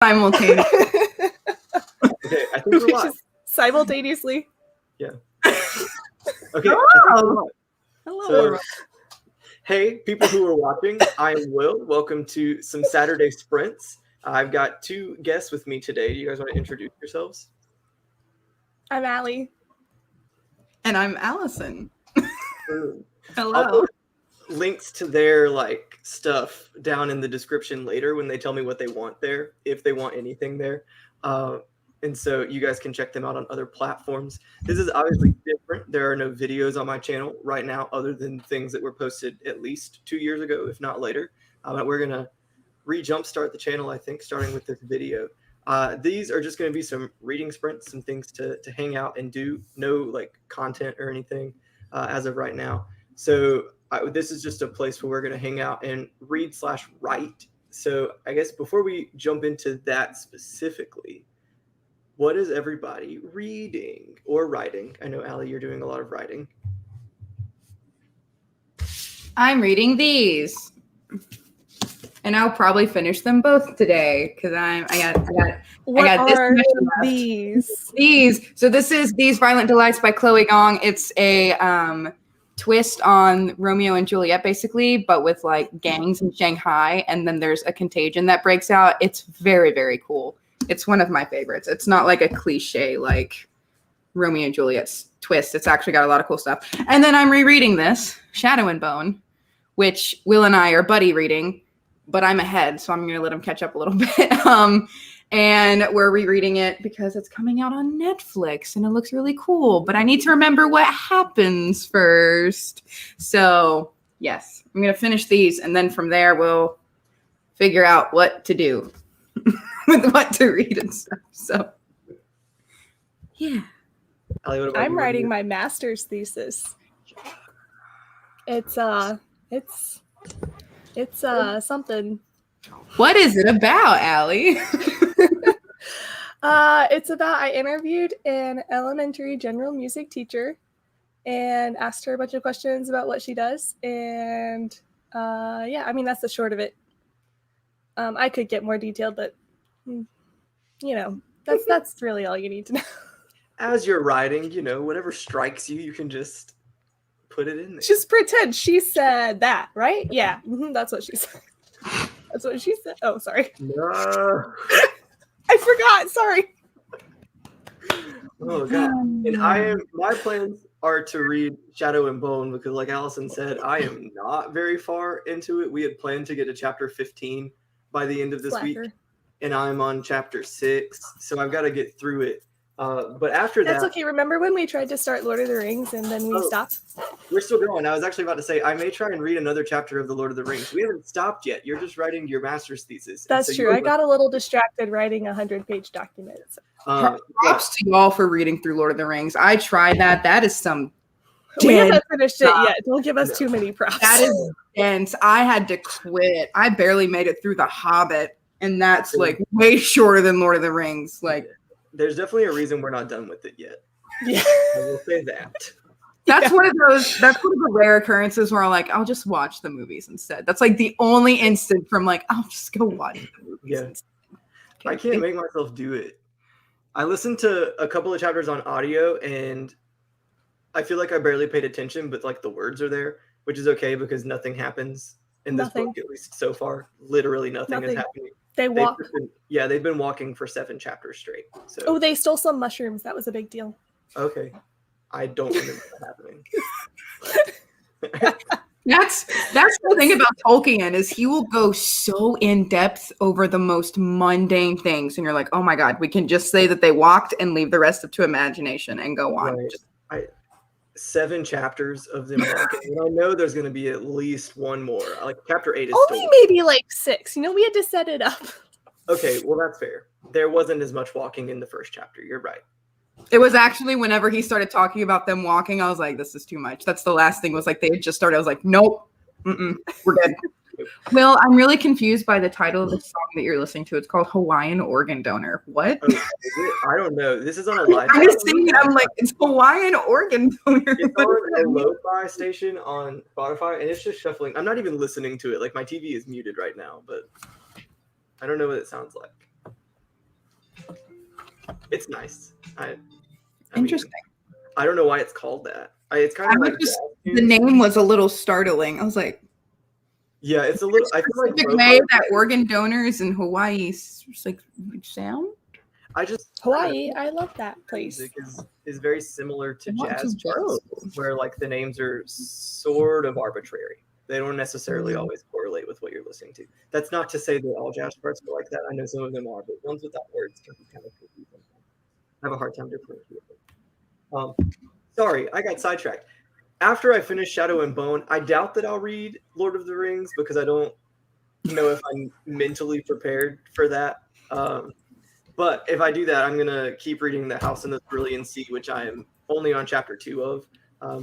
simultaneously. Okay, I think we're live. Simultaneously. Yeah. Okay. Oh. Hello. So, hey, people who are watching, I am Will. Welcome to some Saturday Sprints. I've got two guests with me today. Do you guys want to introduce yourselves? I'm Alli. And I'm Allison. Hello. Hello. Links to their stuff down in the description later when they tell me what they want there, if they want anything there. And so you guys can check them out on other platforms. This is obviously different. There are no videos on my channel right now other than things that were posted at least 2 years ago, if not later. But we're going to jumpstart the channel, I think, starting with this video. These are just going to be some reading sprints, some things to hang out and do. No content or anything as of right now. So this is just a place where we're going to hang out and read/write. So I guess before we jump into that specifically, what is everybody reading or writing? I know, Alli, you're doing a lot of writing. I'm reading these. And I'll probably finish them both today because I got these? These. So this is These Violent Delights by Chloe Gong. It's a twist on Romeo and Juliet, basically, but with gangs in Shanghai, and then there's a contagion that breaks out. It's very, very cool. It's one of my favorites. It's not like a cliche Romeo and Juliet's twist. It's actually got a lot of cool stuff. And then I'm rereading this, Shadow and Bone, which Will and I are buddy reading, but I'm ahead, so I'm going to let him catch up a little bit. And we're rereading it because it's coming out on Netflix, and it looks really cool. But I need to remember what happens first. So, yes, I'm going to finish these, and then from there, we'll figure out what to do with what to read and stuff. So, yeah. Alli, what about I'm you? writing my master's thesis. It's something. What is it about, Alli? It's about, I interviewed an elementary general music teacher and asked her a bunch of questions about what she does. And that's the short of it. I could get more detailed, but that's really all you need to know. As you're writing, whatever strikes you, you can just put it in there. Just pretend she said that, right? Yeah, that's what she said. That's what she said. Oh, sorry. No. I forgot. Sorry. Oh god. And my plans are to read Shadow and Bone because, like Allison said, I am not very far into it. We had planned to get to chapter 15 by the end of this week, and I'm on chapter 6, so I've got to get through it. But after that's okay. Remember when we tried to start Lord of the Rings and then we stopped? We're still going. I was actually about to say I may try and read another chapter of the Lord of the Rings. We haven't stopped yet. You're just writing your master's thesis. That's true. I got a little distracted writing a 100-page document. Props to y'all for reading through Lord of the Rings. I tried that. That is some. We haven't finished it yet. Don't give us too many props. That is dense. I had to quit. I barely made it through The Hobbit, and that's way shorter than Lord of the Rings. There's definitely a reason we're not done with it yet. Yeah, I will say that. That's one of the rare occurrences where I'll just watch the movies instead. That's the only instant from I'll just go watch the movies. Yeah. Okay. I can't make myself do it. I listened to a couple of chapters on audio and I feel like I barely paid attention, but the words are there, which is okay because nothing happens in this book, at least so far. Literally nothing is happening. They walk. They've been walking for 7 chapters straight. So. Oh, they stole some mushrooms. That was a big deal. Okay. I don't remember that happening. That's the thing about Tolkien is he will go so in depth over the most mundane things, and you're like, oh my god, we can just say that they walked and leave the rest up to imagination and go on. Right. 7 chapters of them walking, and I know there's going to be at least one more. Chapter 8 is only maybe 6. We had to set it up. Okay, well that's fair. There wasn't as much walking in the first chapter. You're right. It was actually whenever he started talking about them walking, I was like, this is too much. That's the last thing was they had just started. I was like, nope, we're good. Will, I'm really confused by the title of the song that you're listening to. It's called Hawaiian Organ Donor. What? I don't know. This is on a live. I'm just singing. I'm like, it's Hawaiian Organ Donor. It's on a lo-fi station on Spotify, and it's just shuffling. I'm not even listening to it. My TV is muted right now, but I don't know what it sounds like. It's nice. I Interesting. mean, I don't know why it's called that. It's kind of like the name was a little startling. I was like, yeah, it's a little. I feel like specific way that organ donors in Hawaii like sound. I just Hawaii, I love that place. Music is very similar to I want jazz to go. charts, where like the names are sort of arbitrary. They don't necessarily always correlate with what you're listening to. That's not to say that all jazz charts are like that. I know some of them are, but ones without words can be kind of confusing. I have a hard time differentiating. Sorry, I got sidetracked. After I finish Shadow and Bone, I doubt that I'll read Lord of the Rings because I don't know if I'm mentally prepared for that. But if I do that, I'm gonna keep reading The House in the Cerulean Sea, which I am only on chapter 2 of.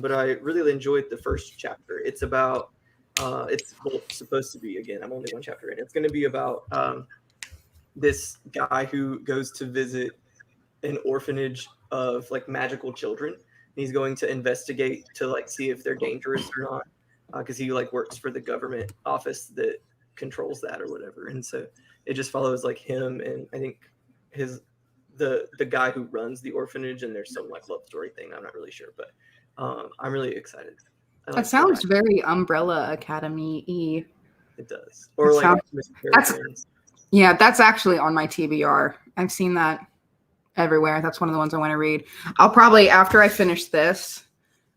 But I really enjoyed the first chapter. It's about it's supposed to be, again, I'm only one chapter in. It's going to be about this guy who goes to visit an orphanage of like magical children. He's going to investigate to like see if they're dangerous or not, because he like works for the government office that controls that or whatever. And so it just follows like him and I think the guy who runs the orphanage, and there's some like love story thing. I'm not really sure, but I'm really excited. That sounds very Umbrella Academy-y. It does. Or like that's actually on my TBR. I've seen that everywhere. That's one of the ones I want to read. I'll probably, after I finish this,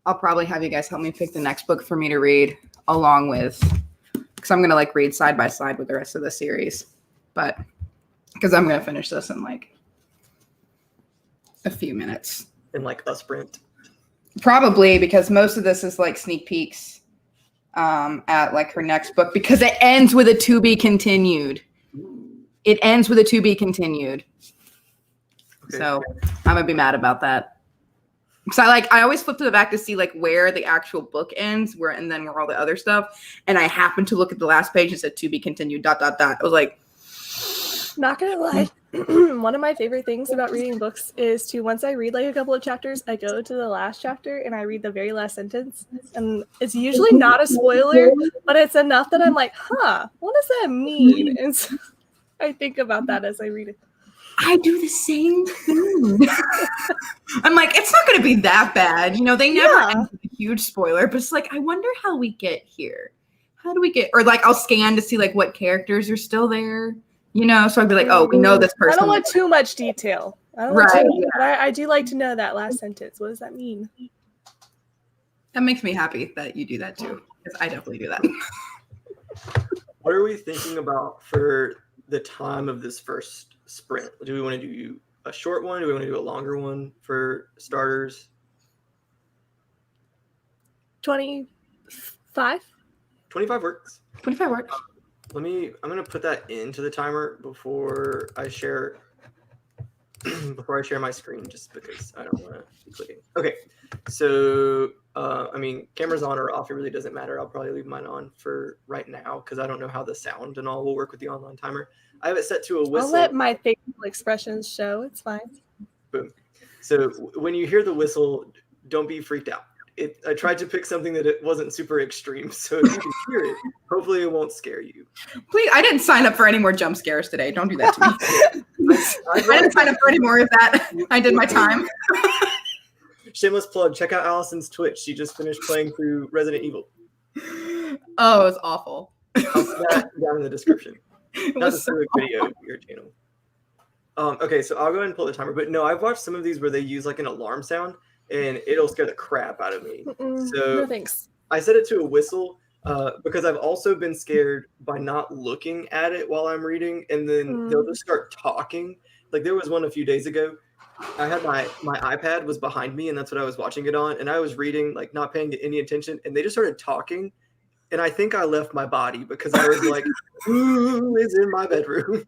I'll probably have you guys help me pick the next book for me to read along with, because I'm going to like read side by side with the rest of the series. But because I'm going to finish this in like a few minutes. In like a sprint. Probably, because most of this is like sneak peeks at like her next book, because it ends with a to be continued. It ends with a to be continued. Okay. So I'm gonna be mad about that. Because I always flip to the back to see like where the actual book ends, and then where all the other stuff. And I happened to look at the last page and said to be continued ... I was like, not gonna lie. One of my favorite things about reading books is to, once I read like a couple of chapters, I go to the last chapter and I read the very last sentence. And it's usually not a spoiler, but it's enough that I'm like, what does that mean? And so I think about that as I read it. I do the same thing. I'm like, it's not going to be that bad. You know, they never end with a huge spoiler, but it's like, I wonder how we get here. How do we get, or like I'll scan to see like what characters are still there. You know, so I'd be like, oh, we know this person. I don't want too much detail. But I do like to know that last sentence. What does that mean? That makes me happy that you do that too, because I definitely do that. What are we thinking about for the time of this first sprint? Do we want to do a short one? Do we want to do a longer one for starters? 25? 25 works. 25 works. I'm gonna put that into the timer before I share my screen, just because I don't want to be clicking. Okay, so cameras on or off, it really doesn't matter. I'll probably leave mine on for right now because I don't know how the sound and all will work with the online timer. I have it set to a whistle. I'll let my facial expressions show. It's fine. Boom. So when you hear the whistle, don't be freaked out. I tried to pick something that it wasn't super extreme, so if you can hear it, hopefully it won't scare you. Please, I didn't sign up for any more jump scares today. Don't do that to me. I didn't sign up for any more of that. I did my time. Shameless plug. Check out Allison's Twitch. She just finished playing through Resident Evil. Oh, it was awful. I'll put that down in the description. Not a public video of your channel. Okay, so I'll go ahead and pull the timer. But no, I've watched some of these where they use like an alarm sound, and it'll scare the crap out of me. So no thanks. I set it to a whistle because I've also been scared by not looking at it while I'm reading, and then they'll just start talking. Like there was one a few days ago. I had my iPad was behind me, and that's what I was watching it on, and I was reading, like not paying any attention, and they just started talking, and I think I left my body because I was like, who is in my bedroom?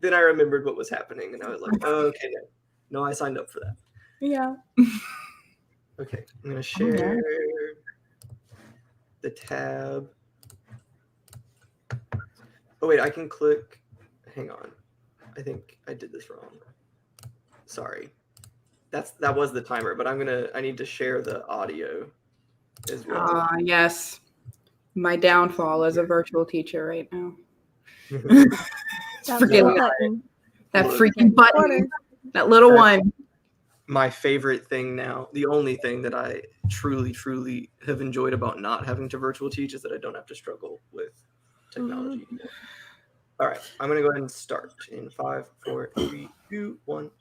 Then I remembered what was happening, and I was like, oh, okay, no, I signed up for that. Yeah. Okay, I'm gonna share the tab. Oh wait, I can click. Hang on, I think I did this wrong. Sorry, that was the timer, but I need to share the audio as well. Yes, my downfall as a virtual teacher right now. That freaking button. That little one. My favorite thing now, the only thing that I truly, truly have enjoyed about not having to virtual teach is that I don't have to struggle with technology anymore. All right, I'm going to go ahead and start in 5, 4, 3, 2, 1.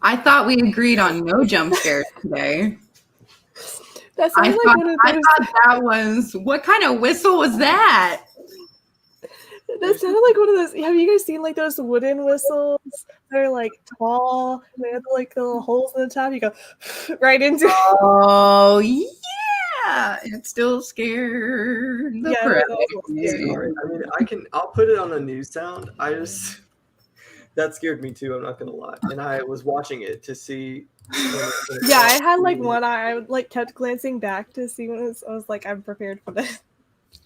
I thought we agreed on no jump scares today. That I sounds like one of those. thought that was, what kind of whistle was that? That sounded like one of those. Have you guys seen like those wooden whistles? They're like tall. And they have like the little holes in the top. You go right into. Oh yeah, it's still scared. The Yeah, crap that was out of scary. you. I mean, I'll put it on a news sound. That scared me too. I'm not gonna lie. And I was watching it to see. Yeah, I had like one eye. I like kept glancing back to see when it was. I was like, I'm prepared for this.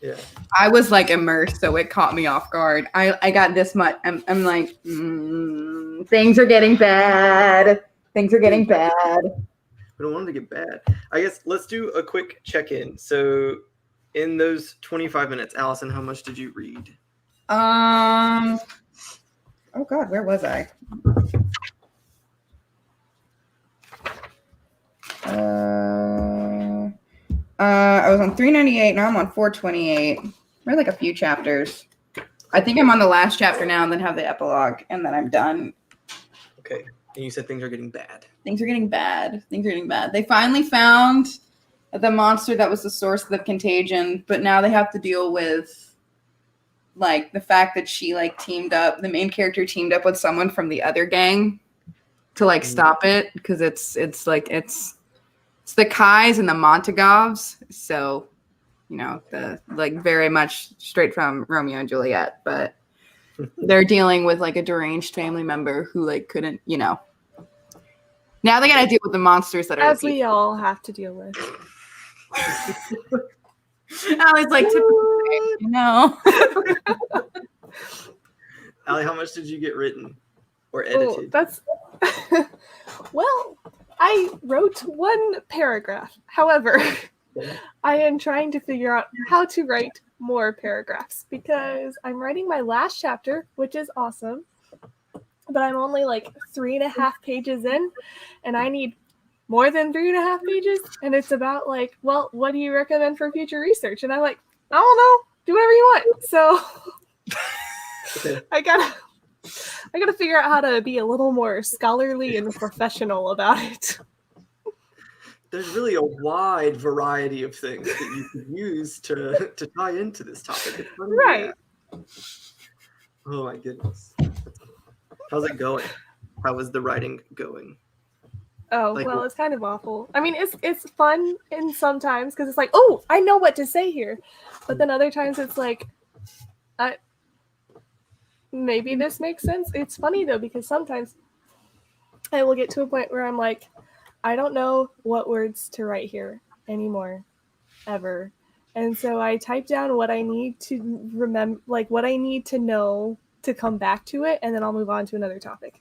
Yeah. I was like immersed, so it caught me off guard. I got this much. I'm like, things are getting bad. Things are getting bad. We don't want them to get bad. I guess let's do a quick check-in. So, in those 25 minutes, Allison, how much did you read? Oh God, where was I? I was on 398. Now I'm on 428. We're like a few chapters. I think I'm on the last chapter now, and then have the epilogue, and then I'm done. Okay. And you said things are getting bad. Things are getting bad. Things are getting bad. They finally found the monster that was the source of the contagion, but now they have to deal with like the fact that she like teamed up. The main character teamed up with someone from the other gang to like stop it, because it's the Kais and the Montagovs, so you know, the like very much straight from Romeo and Juliet, but they're dealing with like a deranged family member who like couldn't, you know. Now they gotta deal with the monsters that are As we all have to deal with. Allie's like, you know. Alli, how much did you get written or edited? Oh, that's well, I wrote one paragraph. However, I am trying to figure out how to write more paragraphs because I'm writing my last chapter, which is awesome. But I'm only like 3.5 pages in, and I need more than 3.5 pages. And it's about like, well, what do you recommend for future research? And I'm like, I don't know, do whatever you want. So I gotta figure out how to be a little more scholarly and professional about it. There's really a wide variety of things that you could use to tie into this topic. It's funny, Right. yeah. Oh my goodness. How's it going? How is the writing going? Oh, Like, well, it's kind of awful. I mean, it's fun in sometimes because it's like, oh, I know what to say here. But then other times it's like, maybe this makes sense. It's funny though, because sometimes I will get to a point where I'm like, I don't know what words to write here anymore, ever. And so I type down what I need to remember, like what I need to know to come back to it, and then I'll move on to another topic.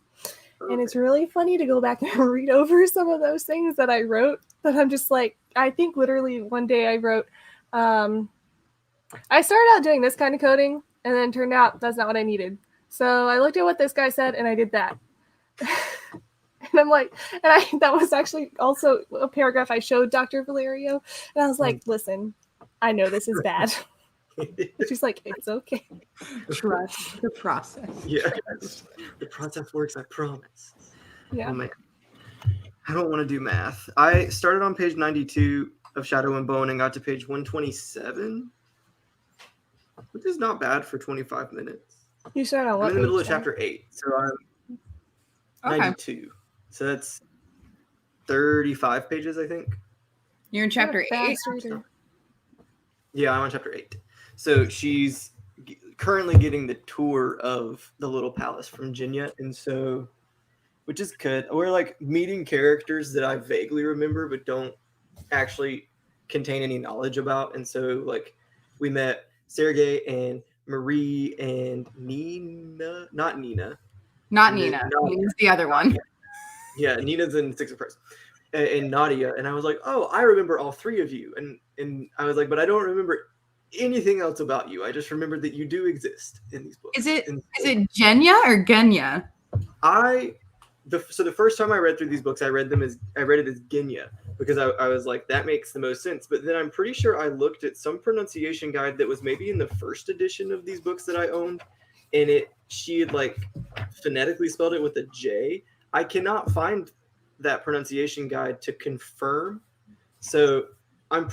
Okay. And it's really funny to go back and read over some of those things that I wrote, that I'm just like, I think literally one day I wrote, I started out doing this kind of coding, and then turned out that's not what I needed. So I looked at what this guy said, and I did that. And I'm like, that was actually also a paragraph I showed Dr. Valerio, and I was like, listen, I know this is bad. She's like, it's okay. Trust the process. Yeah. The process works, I promise. Yeah. Oh man. I don't want to do math. I started on page 92 of Shadow and Bone and got to page 127, which is not bad for 25 minutes. You started on what? I'm in the middle of page, then? chapter 8, so I'm Okay. 92. So that's 35 pages, I think. You're in chapter You're a 8. fast reader. Yeah, I'm on chapter 8. So she's currently getting the tour of the little palace from Hanya, and so, which is good. We're like meeting characters that I vaguely remember but don't actually contain any knowledge about. And so, like, we met Sergei and Marie and Nina, not Nina. Not And then Nina. Nadia. Nina's the other one. Yeah, Nina's in Six of Crows. And Nadia. And I was like, oh, I remember all three of you. And I was like, but I don't remember anything else about you. I just remembered that you do exist in these books. Is it And Genya or Genya? so the first time I read through these books, I read it as Genya, because I was like, that makes the most sense. But then I'm pretty sure I looked at some pronunciation guide that was maybe in the first edition of these books that I owned, and she had like phonetically spelled it with a J. I cannot find that pronunciation guide to confirm. So I'm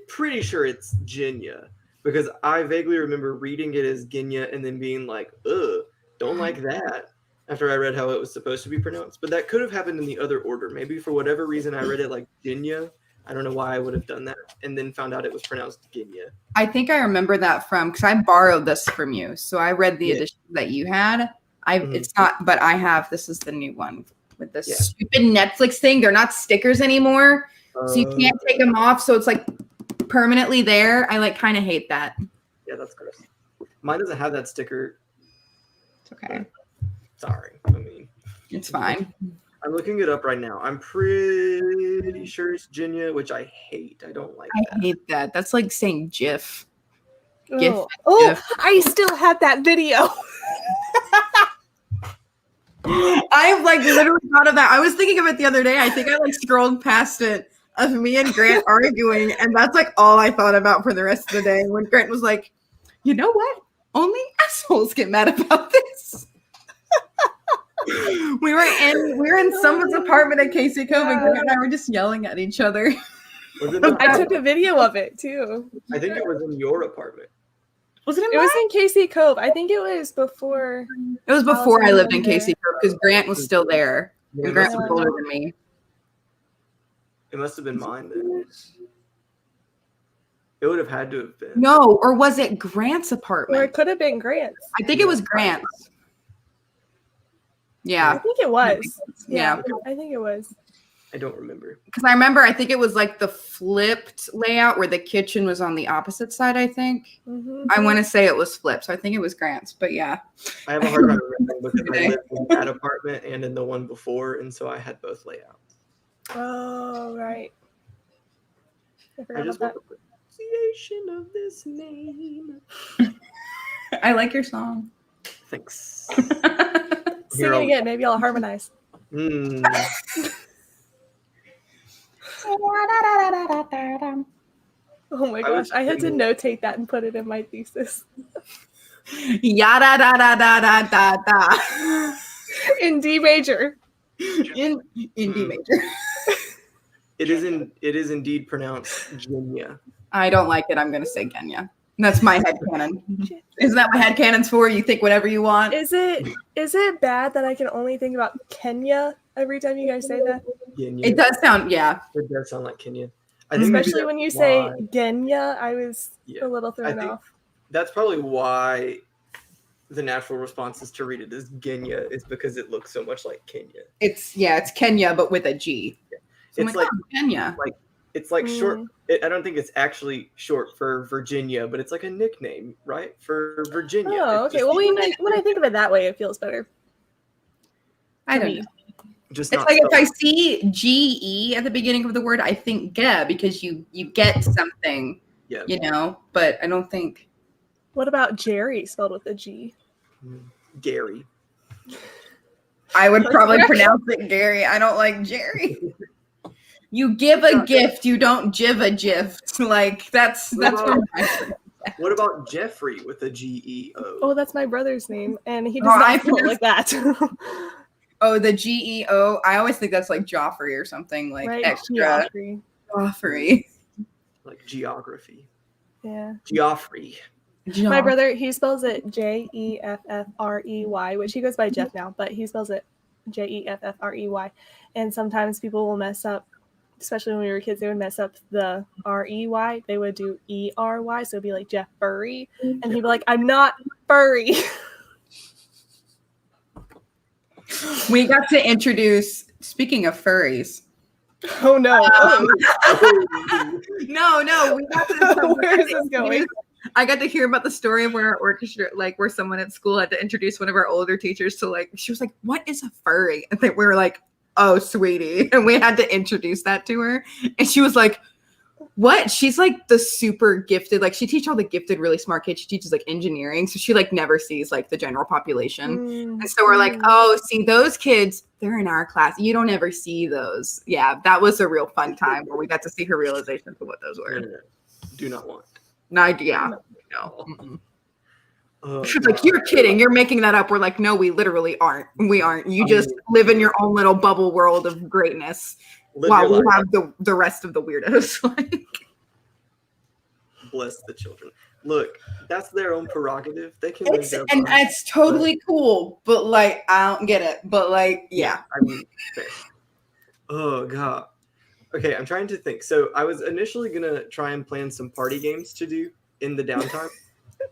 pretty sure it's Ginya, because I vaguely remember reading it as Ginya and then being like, ugh, don't like that, after I read how it was supposed to be pronounced. But that could have happened in the other order. Maybe for whatever reason I read it like Ginya. I don't know why I would have done that, and then found out it was pronounced Ginya. I think I remember that because I borrowed this from you. So I read the edition that you had. It's not, but I have, this is the new one with this stupid Netflix thing. They're not stickers anymore. So you can't take them off. So it's like permanently there. I like kind of hate that. Yeah, that's gross. Mine doesn't have that sticker. It's okay. Sorry. I mean, it's fine. I'm looking it up right now. I'm pretty sure it's Ginya, which I hate. I don't like that. I hate that. That's like saying GIF. GIF. Oh, I still have that video. I've like literally thought of that. I was thinking of it the other day. I think I like scrolled past it of me and Grant arguing, and that's like all I thought about for the rest of the day. When Grant was like, "You know what? Only assholes get mad about this." we were in someone's apartment at Casey Cove, and Grant and I were just yelling at each other. I took a video of it too. I think it was in your apartment. Was it in It was in Casey Cove. I think it was before. It was before I lived in Casey Cove, because Grant was still there. Yeah, And Grant was older than me. It must have been mine then. It would have had to have been. No, or was it Grant's Or apartment? it could have been Grant's. I think it was Grant's. I Yeah. think it was. Yeah. I think it was. I don't remember. Because I remember, I think it was like the flipped layout where the kitchen was on the opposite side, I think. Mm-hmm. I want to say it was flipped, so I think it was Grant's, but yeah. I have a hard time remembering because I lived in that apartment and in the one before, and so I had both layouts. Oh, right. I I forgot just about want the pronunciation of this name. I like your song. Thanks. that. Sing it again. Maybe I'll harmonize. Oh my gosh. I had to notate that and put it in my thesis. Yada da da da da da da. In D major. In D major. It is indeed pronounced Ginya. I don't like it. I'm going to say Kenya. That's my headcanon. Isn't that what headcanon's for? You think whatever you want? Is it bad that I can only think about Kenya every time you guys say that? Ginya. It does sound, yeah. It does sound like Kenya. I think maybe Especially when you that's say why. Genya, I was Yeah. a little thrown think- off. That's probably why the natural response is to read it as Ginya, is because it looks so much like Kenya. It's Kenya, but with a G. So It's like Kenya. it's like short. I don't think it's actually short for Virginia, but it's like a nickname, right? For Virginia. Oh, It's okay. just- Well, when I think of it that way, it feels better. I to don't me. know. just It's not like if I spelled. see GE at the beginning of the word, I think ge, because you get something, Yeah. you know, but I don't think. What about Jerry spelled with a G? Gary. I would probably pronounce it Gary. I don't like Jerry. You give a gift, you don't give a gift. Like that's about- what my What about Jeffrey with a Geo? Oh, that's my brother's name, and he does Oh, not I spell it like that. Oh, the GEO. I always think that's like Joffrey or something, like Right? extra Geoffrey. Joffrey. Like geography. Yeah. Geoffrey. My brother, he spells it Jeffrey, which he goes by Jeff now, but he spells it Jeffrey. And sometimes people will mess up, especially when we were kids, they would mess up the REY. They would do ERY, so it'd be like Jeff Furry. And he'd be like, I'm not furry. We got to introduce, speaking of furries. Oh no. No, we got to Where is this going? I got to hear about the story of where our orchestra, like where someone at school had to introduce one of our older teachers to like, she was like, what is a furry? And we were like, oh, sweetie. And we had to introduce that to her. And she was like, what? She's like the super gifted, like she teaches all the gifted, really smart kids. She teaches like engineering. So she like never sees like the general population. And so we're like, oh, see those kids, they're in our class. You don't ever see those. Yeah, that was a real fun time where we got to see her realization of what those were. Do not want. No, yeah. No. Oh, She's like, you're kidding. You're making that up. We're like, no, we literally aren't. We aren't. You I just mean, live in your own little bubble world of greatness live while your we life. have the rest of the weirdos. Like, Bless the children. Look, that's their own prerogative. They can live their and life. it's totally cool, but like, I don't get it. But like, yeah. I mean, fair. Oh god. Okay, I'm trying to think. So I was initially gonna try and plan some party games to do in the downtime,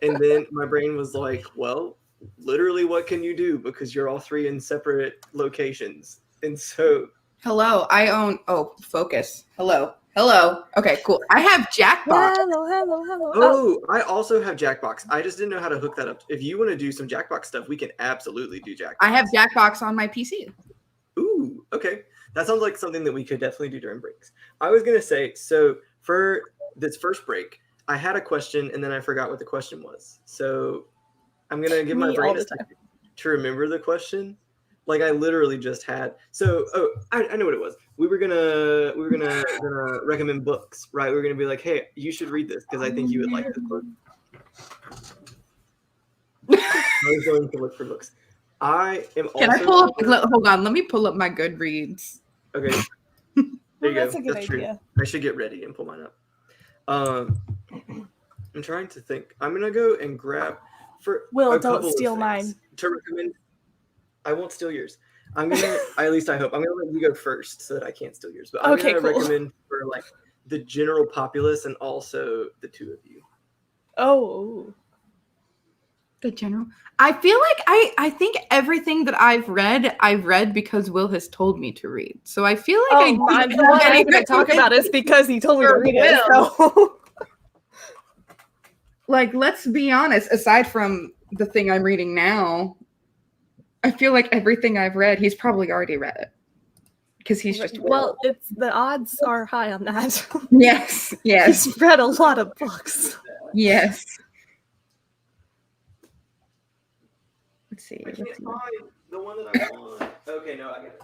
and then my brain was like, well, literally, what can you do? Because you're all three in separate locations, and so Hello, I own. Oh, focus. Hello. Okay, cool. I have Jackbox. Hello. Oh, I also have Jackbox. I just didn't know how to hook that up. If you want to do some Jackbox stuff, we can absolutely do Jackbox. I have Jackbox on my PC. Ooh, okay. That sounds like something that we could definitely do during breaks. I was gonna say, so for this first break, I had a question and then I forgot what the question was. So I'm gonna give my brain a second to remember the question. Like I literally just had. So I know what it was. We were gonna recommend books, right? We were gonna be like, hey, you should read this because I think you would like this book. I was going to look for books. I am also. Can I pull up? Hold on. Let me pull up my Goodreads. Okay. There you That's go. a good That's idea. true. I should get ready and pull mine up. I'm trying to think. I'm gonna go and grab for Will, a don't couple of steal things mine. to recommend. I won't steal yours. I'm gonna. At least I hope. I'm gonna let you go first so that I can't steal yours. But I'm Okay, gonna cool. recommend for like the general populace and also the two of you. Oh. The general. I feel like I think everything that I've read because Will has told me to read. So I feel like The one I'm going to talk about is because he told me to read it. So. Like, let's be honest. Aside from the thing I'm reading now, I feel like everything I've read, he's probably already read it because he's just well. It's the odds are high on that. Yes. He's read a lot of books. Yes. Let's see. I can't find the one that I want. Okay, no, I got it.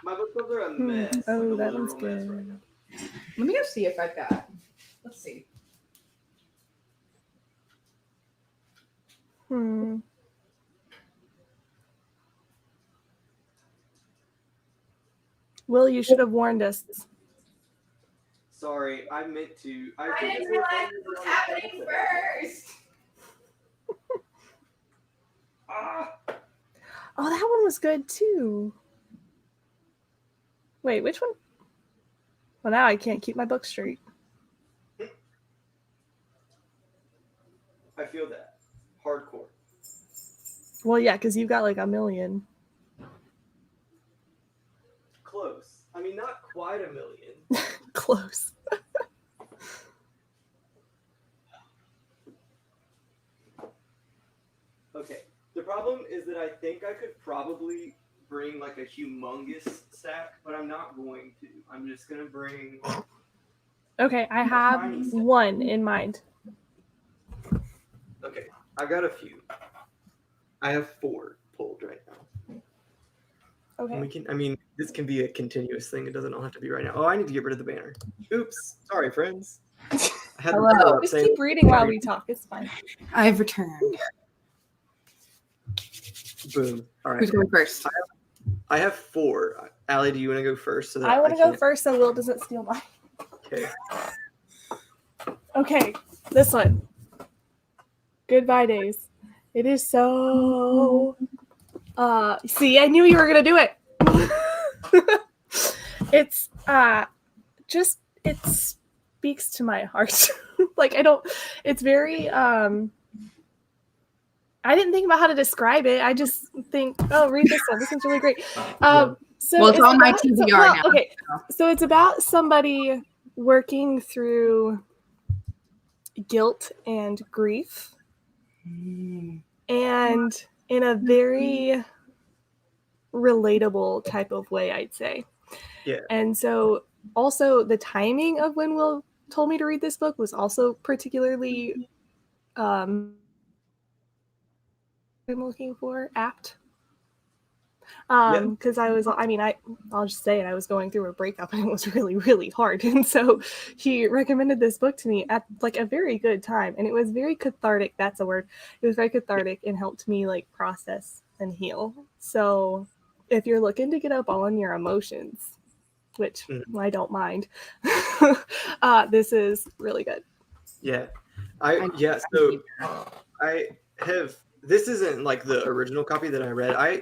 My bookshelves are a mess. Oh, like a that literal one's mess good. right now. Let me go see if I've got. Let's see. Will, you should have warned us. Sorry, I meant to. I didn't realize this was happening first. Oh, that one was good too. Wait, which one? Well, now I can't keep my book straight. I feel that. Hardcore. Well, yeah, because you've got like a million. Close. I mean, not quite a million. Close. Okay. The problem is that I think I could probably bring like a humongous stack, but I'm not going to. I'm just going to bring. Okay, I have one in mind. Okay. I got a few. I have 4 pulled right now. Okay. And we can. I mean, this can be a continuous thing. It doesn't all have to be right now. Oh, I need to get rid of the banner. Oops. Sorry, friends. I had the banner up Just saying- keep reading while we talk. It's fine. I've returned. Boom. All right. Who's going first? I have 4. Allie, do you want to go first? So that I want to go can't- first so Will doesn't steal mine. Okay. Okay, this one. Goodbye days. It is so. See, I knew you were gonna do it. It's just it speaks to my heart. Like I don't. It's very. I didn't think about how to describe it. I just think, oh, read this one. This one's really great. So it's on my TBR now. Okay, so it's about somebody working through guilt and grief, and in a very relatable type of way, I'd say. Yeah. And so, also the timing of when Will told me to read this book was also particularly. I'm looking for apt. Because I'll just say it, I was going through a breakup and it was really, really hard. And so he recommended this book to me at like a very good time. And it was very cathartic. That's a word. It was very cathartic and helped me like process and heal. So if you're looking to get up on your emotions, which I don't mind, this is really good. Yeah. This isn't like the original copy that I read. Huh?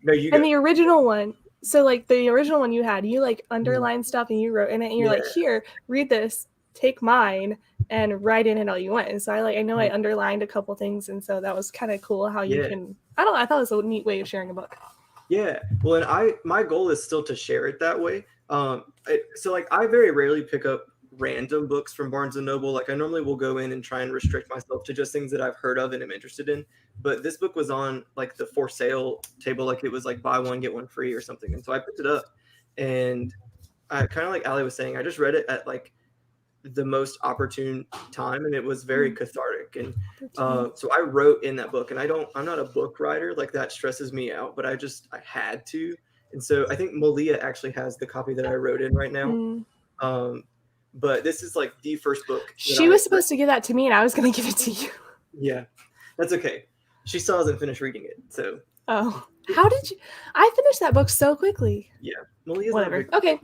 No, you go. And the original one, so like the original one you had, you like underlined stuff and you wrote in it and you're like, here, read this, take mine and write in it all you want. And so I underlined a couple things, and so that was kind of cool how you can, I thought it was a neat way of sharing a book. Yeah. Well, and my goal is still to share it that way. So like I very rarely pick up random books from Barnes & Noble. Like I normally will go in and try and restrict myself to just things that I've heard of and am interested in. But this book was on like the for sale table, like it was like buy one, get one free or something. And so I picked it up, and I kind of like Alli was saying, I just read it at like the most opportune time, and it was very cathartic. And so I wrote in that book, and I'm not a book writer, like that stresses me out, but I had to. And so I think Malia actually has the copy that I wrote in right now. But this is like the first book. She was supposed to give that to me, and I was going to give it to you. Yeah, that's okay. She still hasn't finished reading it, so. Oh, how did you? I finished that book so quickly. Yeah, Malia's whatever. Okay.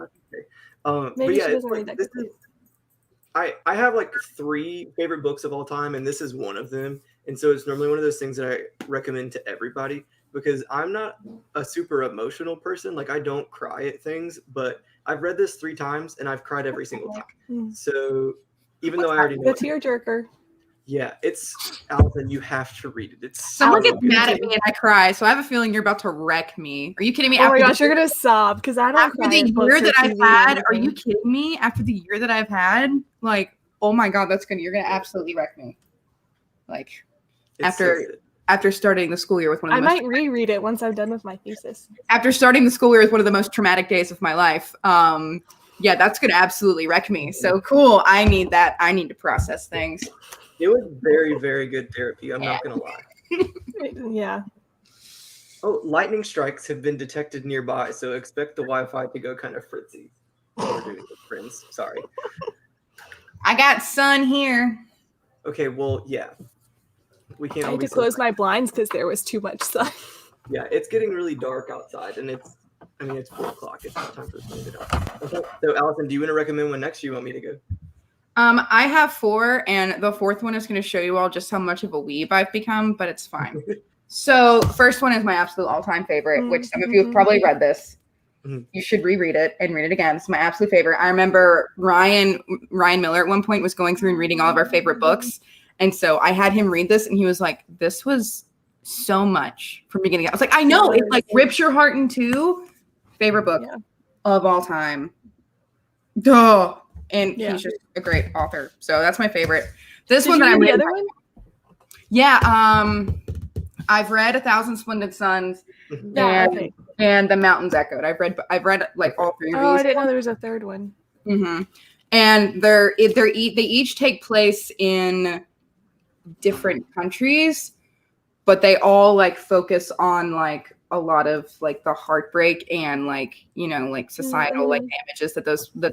Maybe she doesn't read that quickly. I have like 3 favorite books of all time, and this is one of them. And so it's normally one of those things that I recommend to everybody, because I'm not a super emotional person. Like I don't cry at things, but I've read this 3 times and I've cried every single time. So even though I already know the tearjerker. Yeah, it's Allison, you have to read it. Someone gets mad at me and I cry, so I have a feeling you're about to wreck me. Are you kidding me? Oh my gosh, you're gonna sob because I don't after the year that I've had. Are you kidding me? After the year that I've had, like, oh my god, you're gonna absolutely wreck me. Like after starting the school year with one of the I might reread it once I'm done with my thesis. After starting the school year with one of the most traumatic days of my life, yeah, that's gonna absolutely wreck me. So cool. I need that. I need to process things. It was very, very good therapy. I'm not gonna lie. Yeah. Oh, lightning strikes have been detected nearby, so expect the Wi-Fi to go kind of fritzy. We're doing it, friends. Sorry. I got sun here. Okay, well, yeah. We can't. I had to close my blinds because there was too much sun. Yeah, it's getting really dark outside, and it's 4:00. It's not time for this to go down. Okay, so Allison, do you want to recommend one next? Or you want me to go? I have 4, and the 4th one is going to show you all just how much of a weeb I've become, but it's fine. So, first one is my absolute all-time favorite, which some of you have probably read this. You should reread it and read it again. It's my absolute favorite. I remember Ryan Miller at one point was going through and reading all of our favorite books, and so I had him read this, and he was like, "This was so much from beginning to end." I was like, "I know, it like rips your heart in two." Favorite book of all time. Duh. And he's just a great author. So that's my favorite. This one that I'm reading. Yeah. I've read 1,000 Splendid Suns and The Mountains Echoed. I've read like all 3 of these. Oh, I didn't know there was a 3rd one. And they each take place in different countries, but they all like focus on like a lot of like the heartbreak and like, you know, like societal like damages that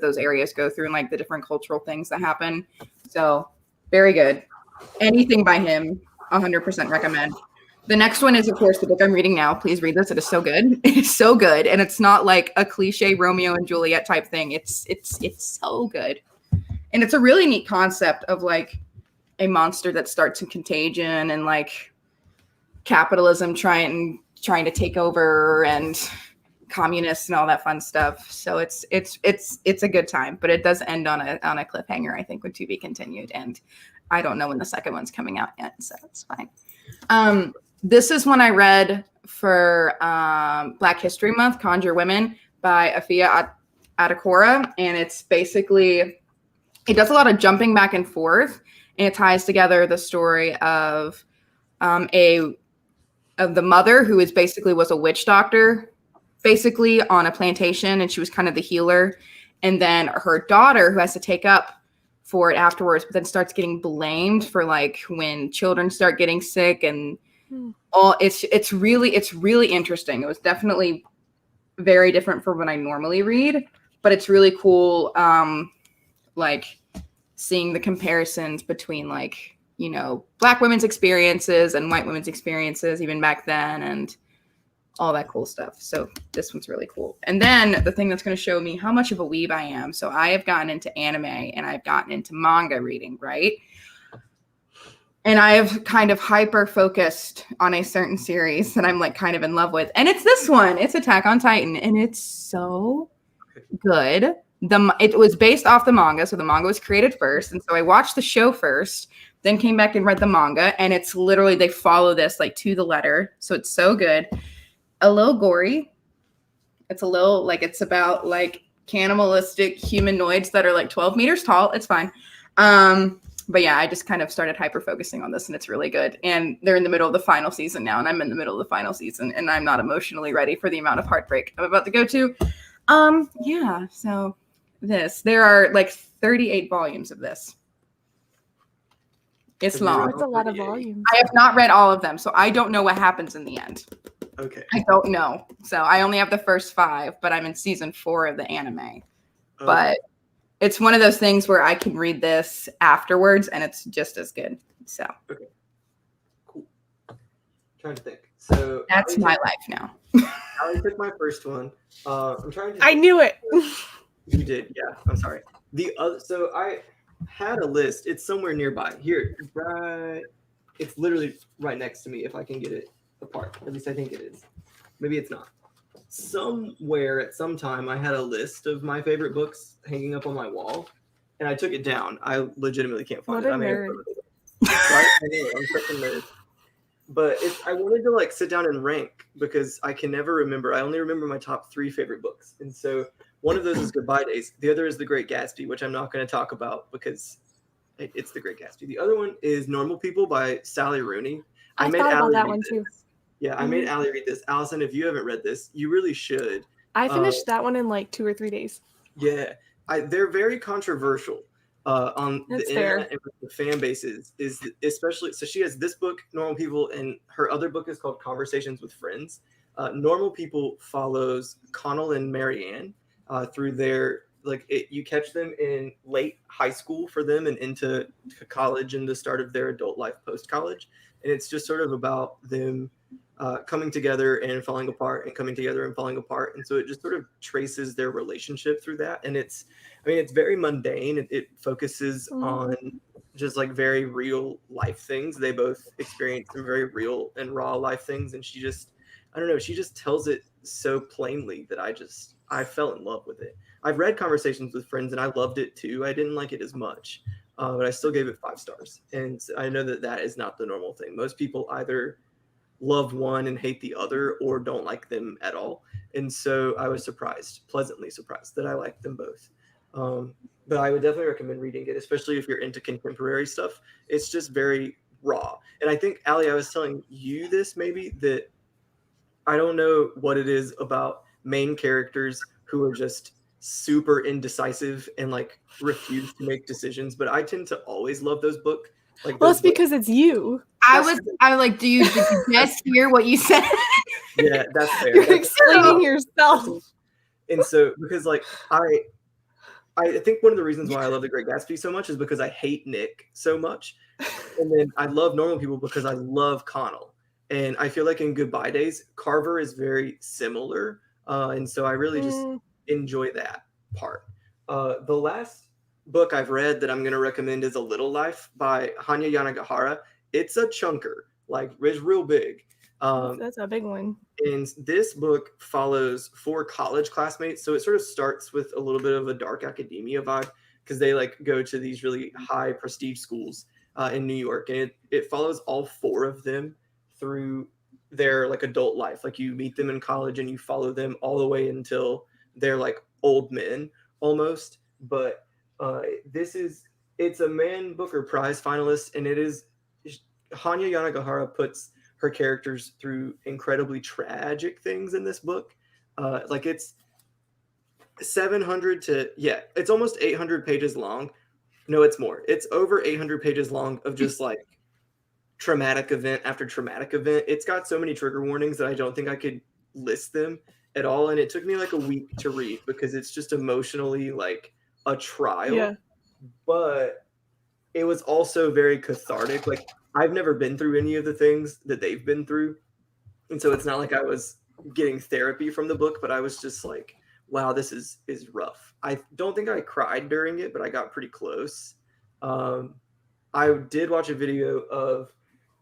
those areas go through and like the different cultural things that happen. So very good. Anything by him, 100% recommend. The next one is of course the book I'm reading now. Please read this. It is so good. It's so good. And it's not like a cliche Romeo and Juliet type thing. It's so good. And it's a really neat concept of like a monster that starts in contagion and like capitalism trying to take over and communists and all that fun stuff. So it's a good time, but it does end on a cliffhanger, I think, with to be continued. And I don't know when the second one's coming out yet, so it's fine. This is one I read for Black History Month, Conjure Women by Afia Adekora. And it's basically, it does a lot of jumping back and forth, and it ties together the story of the mother who was a witch doctor basically on a plantation, and she was kind of the healer, and then her daughter who has to take up for it afterwards, but then starts getting blamed for like when children start getting sick and it's really interesting. It was definitely very different from what I normally read, but it's really cool. Like seeing the comparisons between like, you know, Black women's experiences and white women's experiences even back then and all that cool stuff. So this one's really cool. And then the thing that's going to show me how much of a weeb I am. So I have gotten into anime and I've gotten into manga reading, right? And I have kind of hyper focused on a certain series that I'm like kind of in love with. And it's this one. It's Attack on Titan. And it's so good. It was based off the manga. So the manga was created first. And so I watched the show first, then came back and read the manga. And it's literally, they follow this like to the letter. So it's so good. A little gory. It's a little like, it's about like cannibalistic humanoids that are like 12 meters tall. It's fine. But yeah, I just kind of started hyper focusing on this and it's really good. And they're in the middle of the final season now. And I'm in the middle of the final season and I'm not emotionally ready for the amount of heartbreak I'm about to go to. Yeah, so there are like 38 volumes of this. It's long. That's a lot of volumes. I have not read all of them, so I don't know what happens in the end. Okay. I don't know. So I only have the first 5, but I'm in season 4 of the anime. But it's one of those things where I can read this afterwards and it's just as good. So okay. Cool. Trying to think. So that's my life now. Alli took my first one. I'm trying to I knew it. You did, yeah. I'm sorry. The other, so I had a list. It's somewhere nearby. Here, right. It's literally right next to me. If I can get it apart, at least I think it is. Maybe it's not. Somewhere at some time, I had a list of my favorite books hanging up on my wall, and I took it down. I legitimately can't find What it. a nerd. Right? I know, I'm such a nerd. But I wanted to like sit down and rank because I can never remember. I only remember my top 3 favorite books, and so one of those is Goodbye Days. The other is The Great Gatsby, which I'm not going to talk about because it's The Great Gatsby. The other one is Normal People by Sally Rooney. I made thought about Alli that read one this. too. Yeah, I made Alli read this. Allison, if you haven't read this, you really should. I finished that one in like 2 or 3 days. Yeah, they're very controversial on That's the internet and with the fan bases. Is especially so. She has this book, Normal People, and her other book is called Conversations with Friends. Normal People follows Connell and Marianne through their you catch them in late high school for them and into college and the start of their adult life post college, and it's just sort of about them coming together and falling apart and coming together and falling apart. And so it just sort of traces their relationship through that. And it's very mundane. It focuses on just like very real life things. They both experience some very real and raw life things. And she just tells it so plainly that I fell in love with it. I've read Conversations with Friends and I loved it too. I didn't like it as much, but I still gave it 5 stars. And I know that is not the normal thing. Most people either love one and hate the other or don't like them at all. And so I was pleasantly surprised that I liked them both. But I would definitely recommend reading it, especially if you're into contemporary stuff. It's just very raw. And I think, Alli, I was telling you this maybe, that I don't know what it is about main characters who are just super indecisive and like refuse to make decisions, but I tend to always love those books. Well, it's because it's you. I was like, did you just hear what you said? Yeah, that's fair. You're explaining yourself. And so, because like I think one of the reasons why I love The Great Gatsby so much is because I hate Nick so much, and then I love Normal People because I love Connell, and I feel like in Goodbye Days, Carver is very similar, and so I really just enjoy that part. The last book I've read that I'm going to recommend is A Little Life by Hanya Yanagihara. It's a chunker, like it's real big. That's a big one. And this book follows 4 college classmates. So it sort of starts with a little bit of a dark academia vibe because they like go to these really high prestige schools in New York. And it follows all 4 of them through their like adult life. Like you meet them in college and you follow them all the way until they're like old men almost. But it's a Man Booker Prize finalist, and it is Hanya Yanagihara puts her characters through incredibly tragic things in this book. Like it's 700 to it's almost 800 pages long. No, it's more. It's over 800 pages long of just like traumatic event after traumatic event. It's got so many trigger warnings that I don't think I could list them at all. And it took me like a week to read because it's just emotionally like a trial. Yeah. But it was also very cathartic. Like I've never been through any of the things that they've been through. And so it's not like I was getting therapy from the book, but I was just like, wow, this is rough. I don't think I cried during it, but I got pretty close. I did watch a video of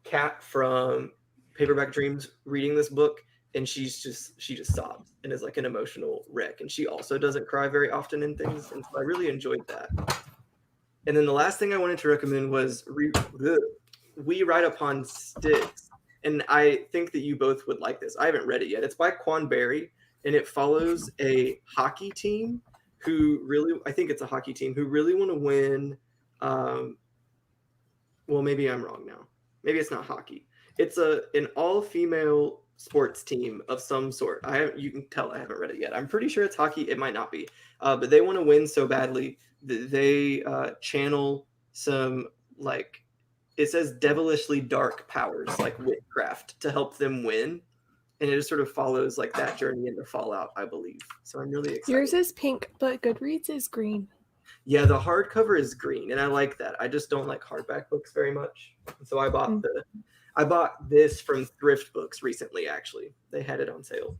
Kat from Paperback Dreams reading this book, and she just sobs and is like an emotional wreck. And she also doesn't cry very often in things, and so I really enjoyed that. And then the last thing I wanted to recommend was We Ride Upon Sticks. And I think that you both would like this. I haven't read it yet. It's by Quan Berry, and it follows a hockey team who really, I think it's a hockey team who really want to win. Well, maybe I'm wrong now. Maybe it's not hockey. It's an all-female sports team of some sort. You can tell I haven't read it yet. I'm pretty sure it's hockey. It might not be. But they want to win so badly that they channel some, like, it says devilishly dark powers, like witchcraft, to help them win. And it just sort of follows like that journey into Fallout, I believe. So I'm really excited. Yours is pink, but Goodreads is green. Yeah, the hardcover is green, and I like that. I just don't like hardback books very much. So I bought this from Thrift Books recently, actually. They had it on sale.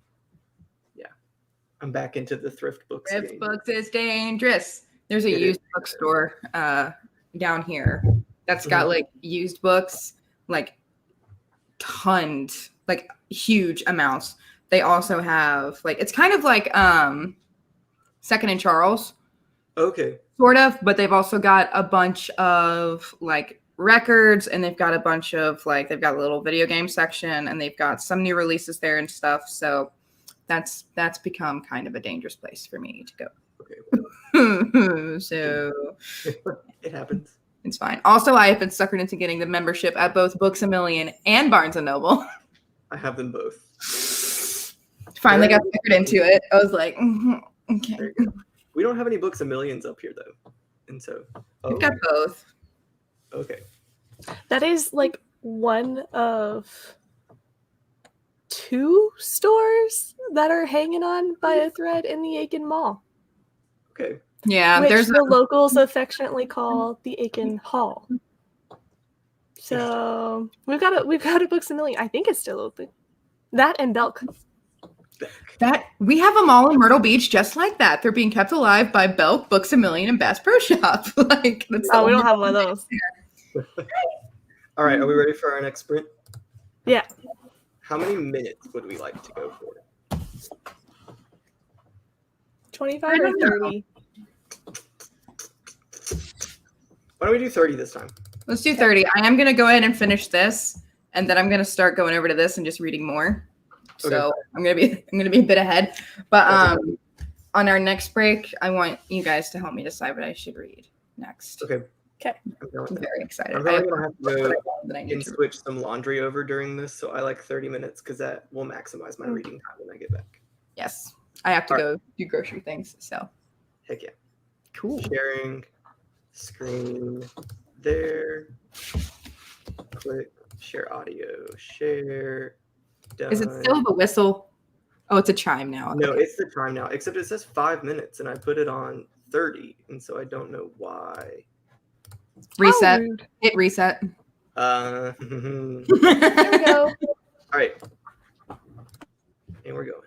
Yeah. I'm back into the Thrift Books Thrift game. Books is dangerous. There's a used bookstore down here that's got like used books, like tons, like huge amounts. They also have like, it's kind of like Second and Charles. Okay. Sort of, but they've also got a bunch of like records, and they've got a bunch of like, they've got a little video game section, and they've got some new releases there and stuff. So that's become kind of a dangerous place for me to go. Okay. So it happens. It's fine. Also, I have been suckered into getting the membership at both Books A Million and Barnes & Noble. I have them both. Finally got suckered into it. I was like, okay. We don't have any Books A Millions up here, though. And so... We've got both. Okay. That is like one of 2 stores that are hanging on by a thread in the Aiken Mall. Okay. Yeah, which there's the locals affectionately call the Aiken Hall. So we've got a Books A Million. I think it's still open. That and Belk. that we have them all in Myrtle Beach, just like that. They're being kept alive by Belk, Books A Million, and Bass Pro Shop. Like, that's we don't have one of those. All right, are we ready for our next sprint? Yeah. How many minutes would we like to go for? 25 or 30? Why don't we do 30 this time? Let's do 30. I am going to go ahead and finish this, and then I'm going to start going over to this and just reading more. So Okay. I'm going to be a bit ahead. But on our next break, I want you guys to help me decide what I should read next. Okay. Okay. I'm very excited. I'm probably going to have to go that I need and to read. switch some laundry over during this, so I like 30 minutes because that will maximize my reading time when I get back. Yes. I have to All go do grocery things. So Heck yeah. cool. Sharing screen there. Click share audio. Share. Done. Is it still the whistle? Oh, it's a chime now. No, Okay. it's the time now. Except it says 5 minutes, and I put it on 30, and so I don't know why. Reset. How rude. Hit reset. There we go. All right. And we're going.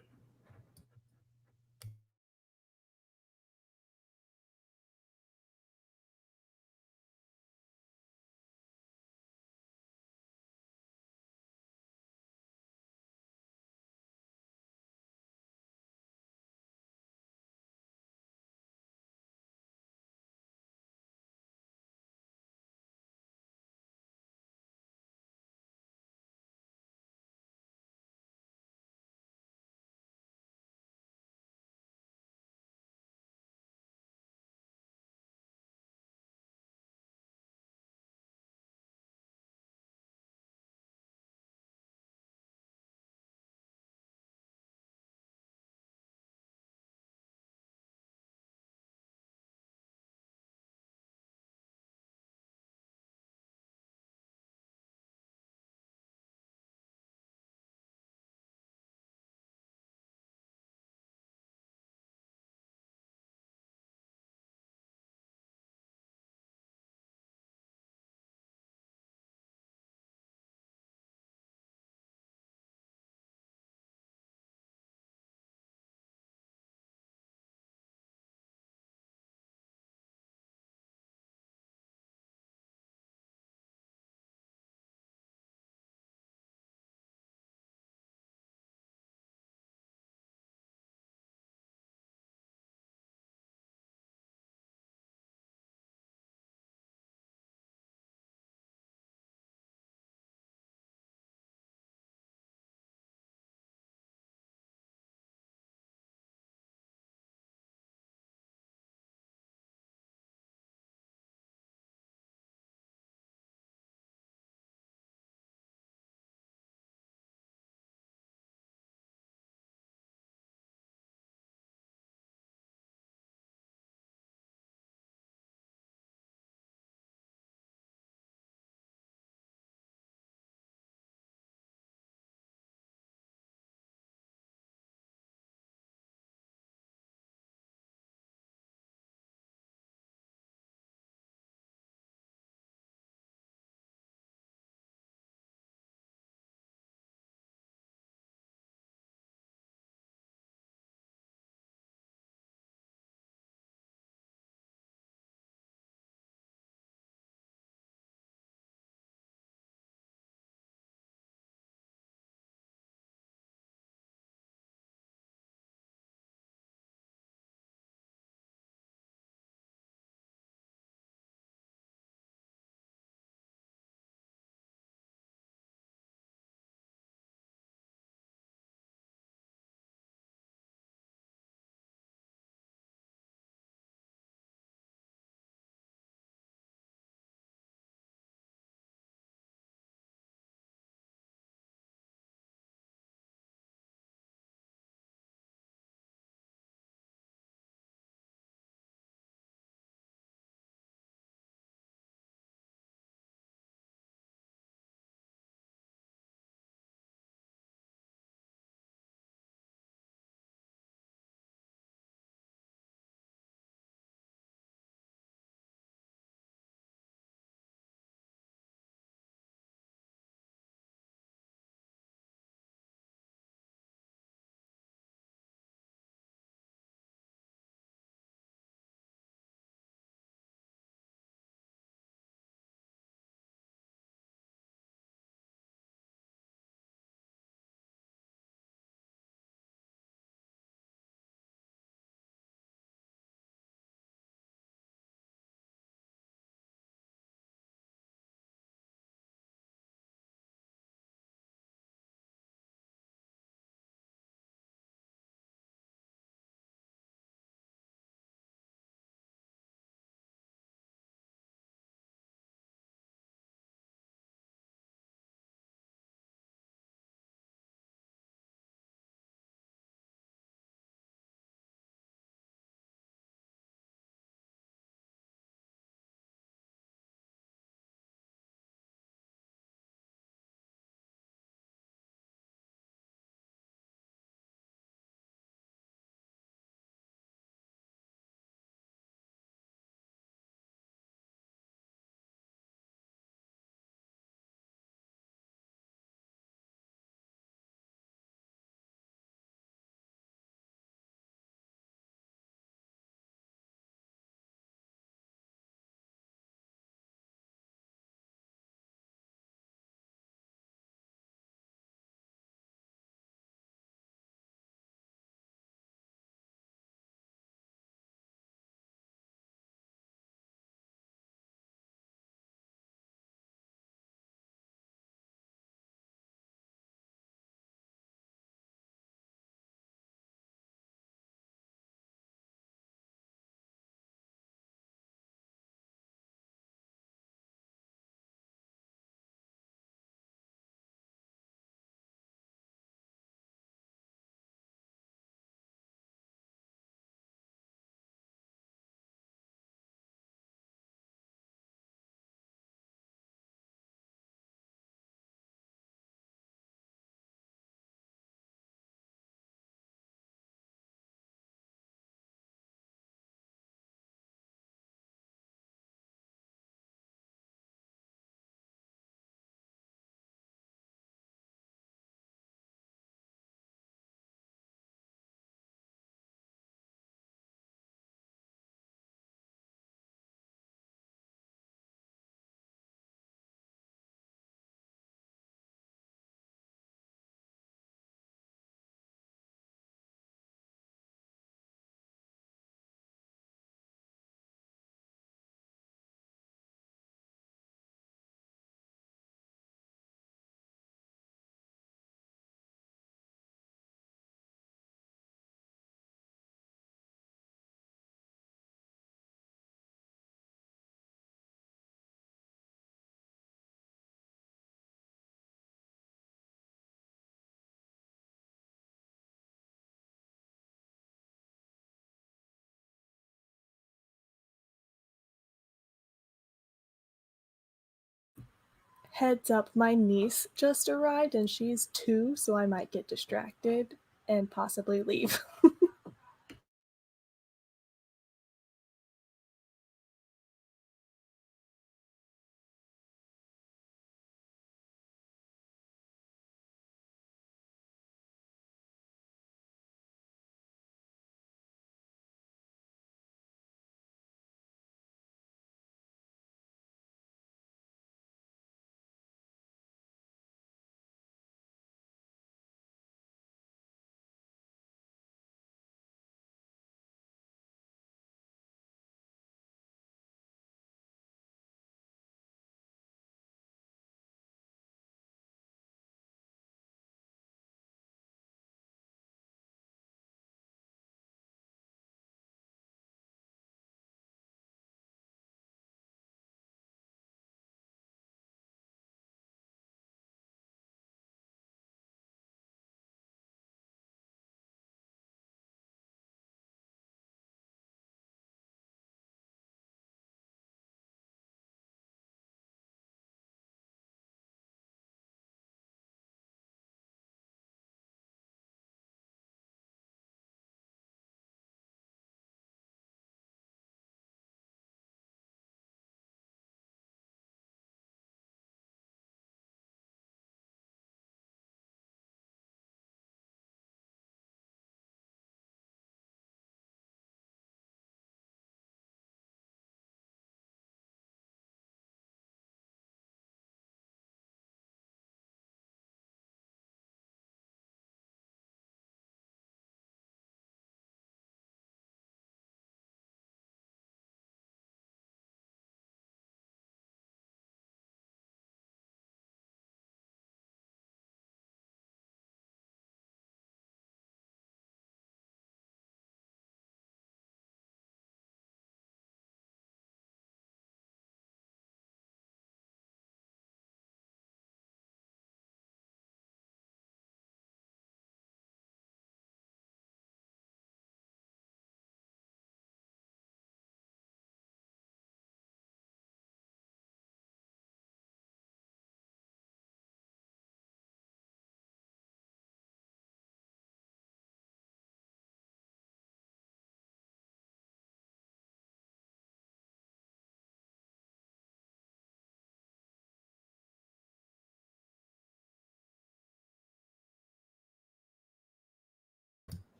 Heads up, my niece just arrived and she's 2, so I might get distracted and possibly leave.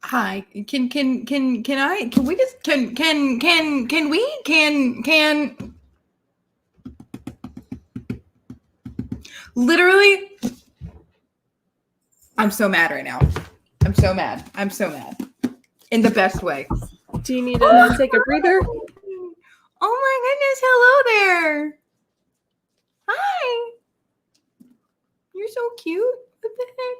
Hi. Can we just can literally I'm so mad right now. I'm so mad. I'm so mad. In the best way. Do you need to take a breather? Oh my goodness, hello there. Hi. You're so cute. What the heck?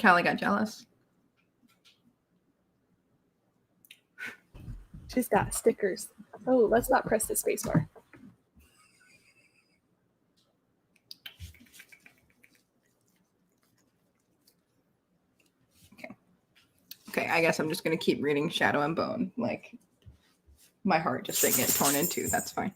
Callie got jealous. She's got stickers. Oh, let's not press the space bar. Okay, I guess I'm just gonna keep reading Shadow and Bone. Like my heart just didn't get torn in two. That's fine.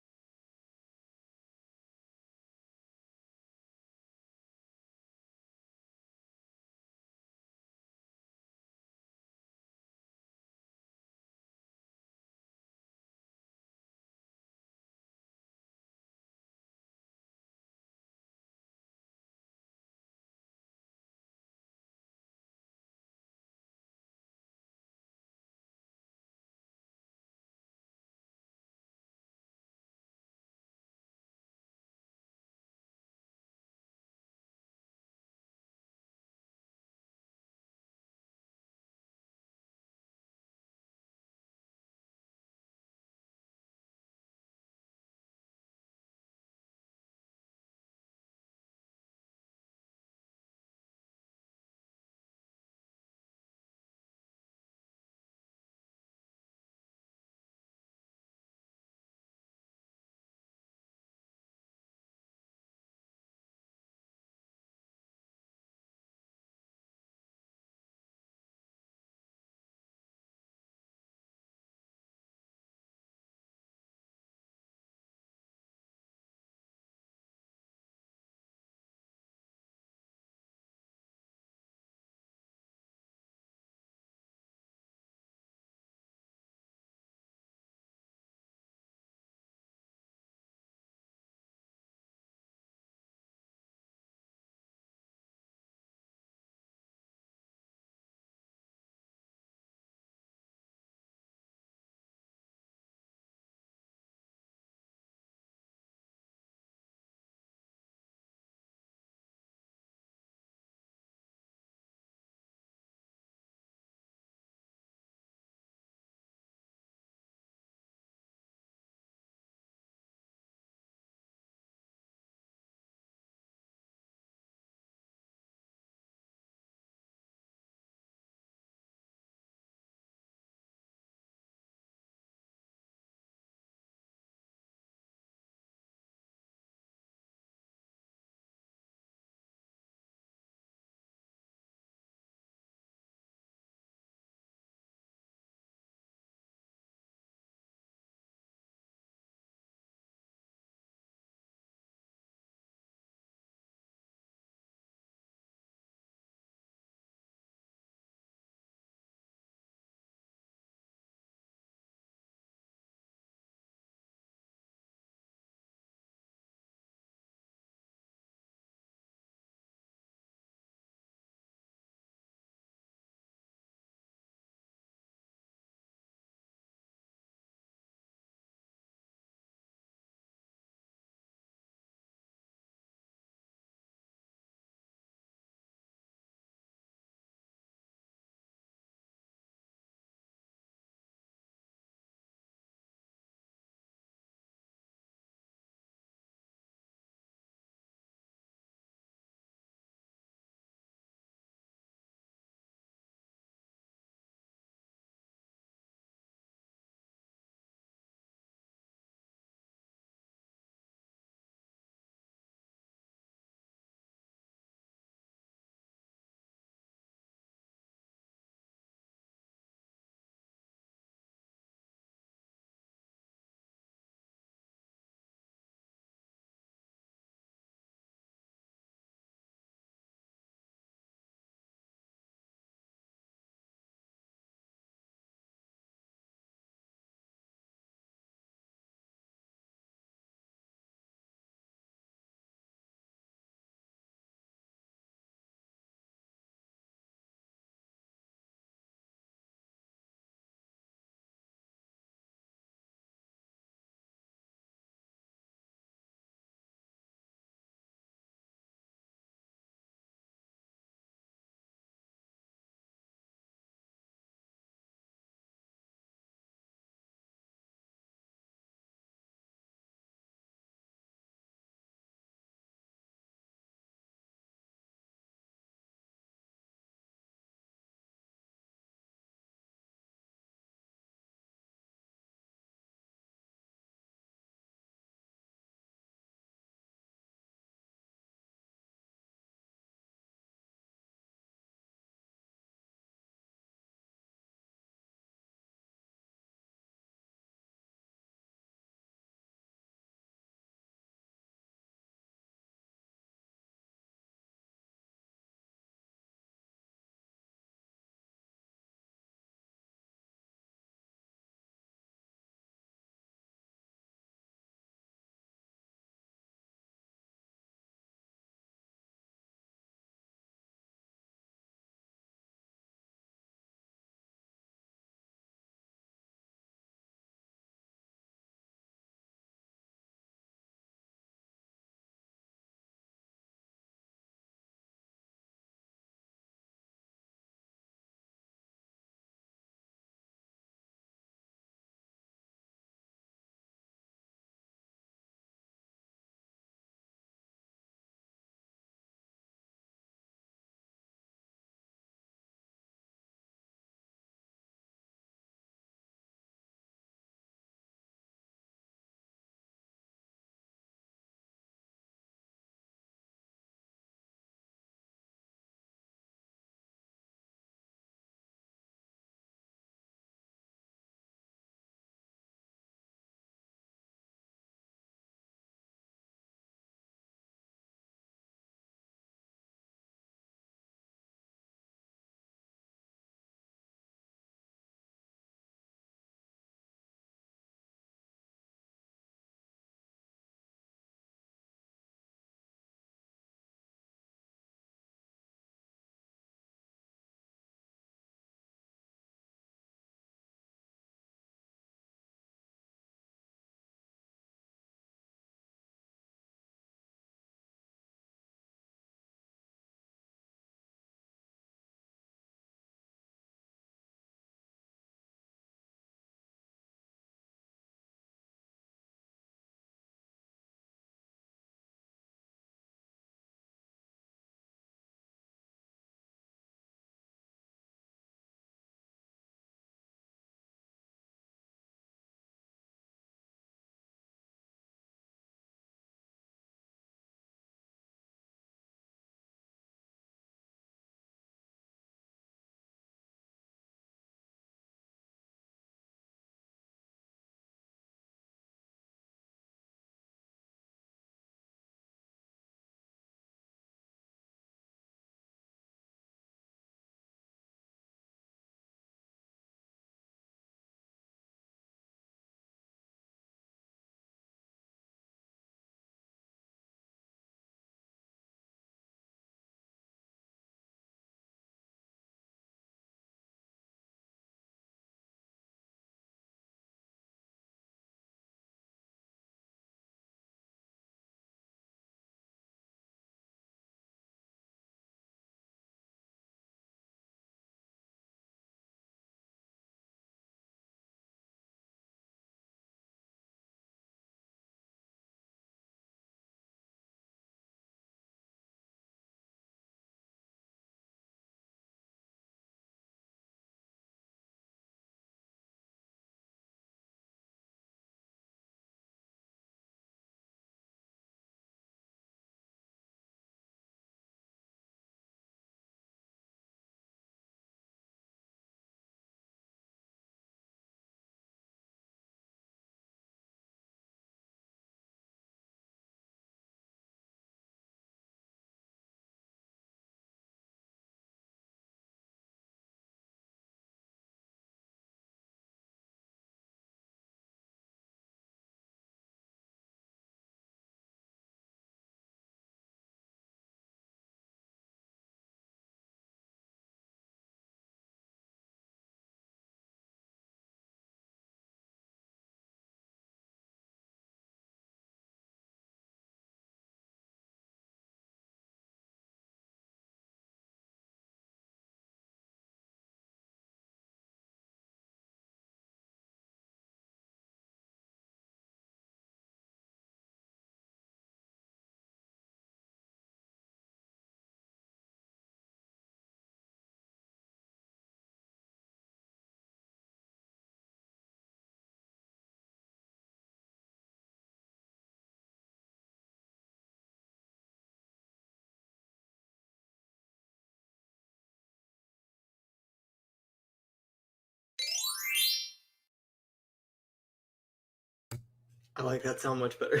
I like that sound much better.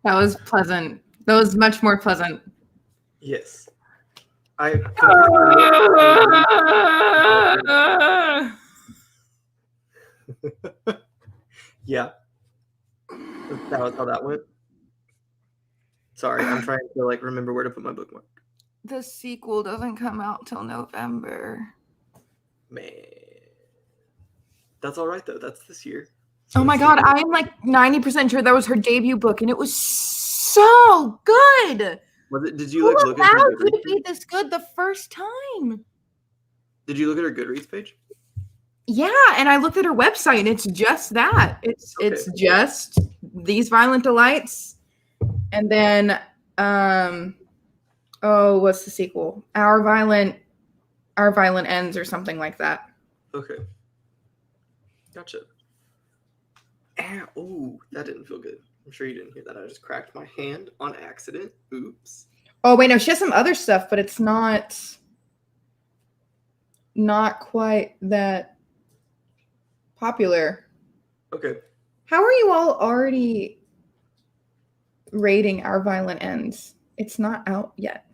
That was pleasant. That was much more pleasant. Yes. I yeah. That was how that went. Sorry, I'm trying to like remember where to put my bookmark. The sequel doesn't come out till November. Man. That's all right though. That's this year. Oh my god, I am like 90% sure that was her debut book, and it was so good. Was it? Did you like look at her allowed you to Goodreads be page? this good the first time? Did you look at her Goodreads page? Yeah, and I looked at her website, and it's just that. It's just These Violent Delights, and then what's the sequel? Our Violent Ends, or something like that. Okay. Gotcha. Oh, that didn't feel good. I'm sure you didn't hear that. I just cracked my hand on accident. Oops. Oh wait, no, she has some other stuff, but it's not quite that popular. Okay. How are you all already rating Our Violent Ends? It's not out yet.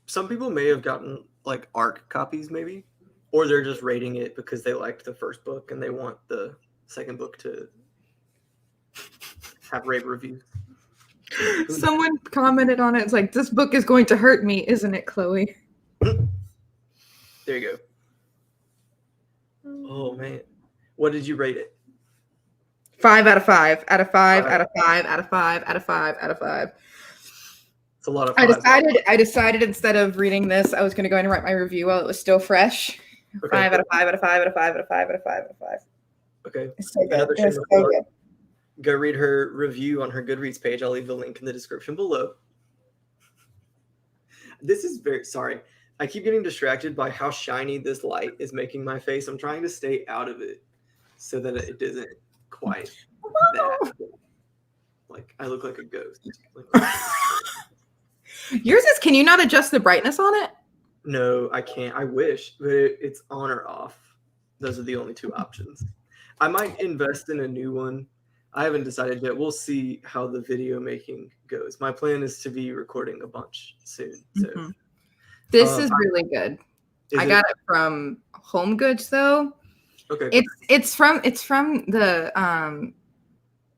Some people may have gotten like ARC copies, maybe, or they're just rating it because they liked the first book and they want the second book to have rave reviews. Someone commented on it. It's like, this book is going to hurt me, isn't it, Chloe? There you go. Oh man, what did you rate it? 5 out of 5. Out of 5. Out of 5. Out of 5. Out of 5. Out of 5. It's a lot of. I decided instead of reading this, I was going to go ahead and write my review while it was still fresh. Okay. 5 out of 5 out of 5 out of 5 out of 5 out of 5 out of 5. Okay. It's so good. It's so good. Go read her review on her Goodreads page. I'll leave the link in the description below. This is very sorry. I keep getting distracted by how shiny this light is making my face. I'm trying to stay out of it so that it doesn't quite that. Like I look like a ghost. Yours is, can you not adjust the brightness on it? No, I can't. I wish, but it's on or off. Those are the only two options. I might invest in a new one. I haven't decided yet. We'll see how the video making goes. My plan is to be recording a bunch soon. So this is really good. I got it from Home Goods though. Okay. It's from the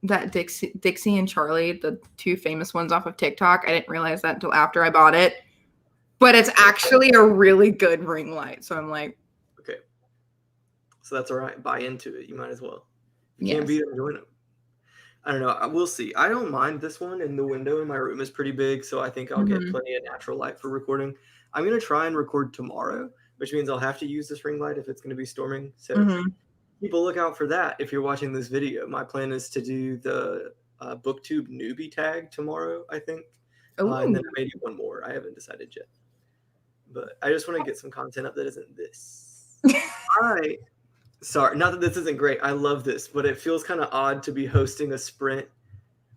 that Dixie and Charlie, the two famous ones off of TikTok. I didn't realize that until after I bought it. But it's actually a really good ring light. So I'm like, okay. So that's all right. Buy into it. You might as well. You yes. Can't beat them, join them. I don't know. We'll see. I don't mind this one, and the window in my room is pretty big, so I think I'll get plenty of natural light for recording. I'm going to try and record tomorrow, which means I'll have to use this ring light if it's going to be storming. So keep a lookout for that if you're watching this video. My plan is to do the BookTube newbie tag tomorrow, I think. And then maybe one more. I haven't decided yet. But I just want to get some content up that isn't this. Sorry, not that this isn't great. I love this, but it feels kind of odd to be hosting a sprint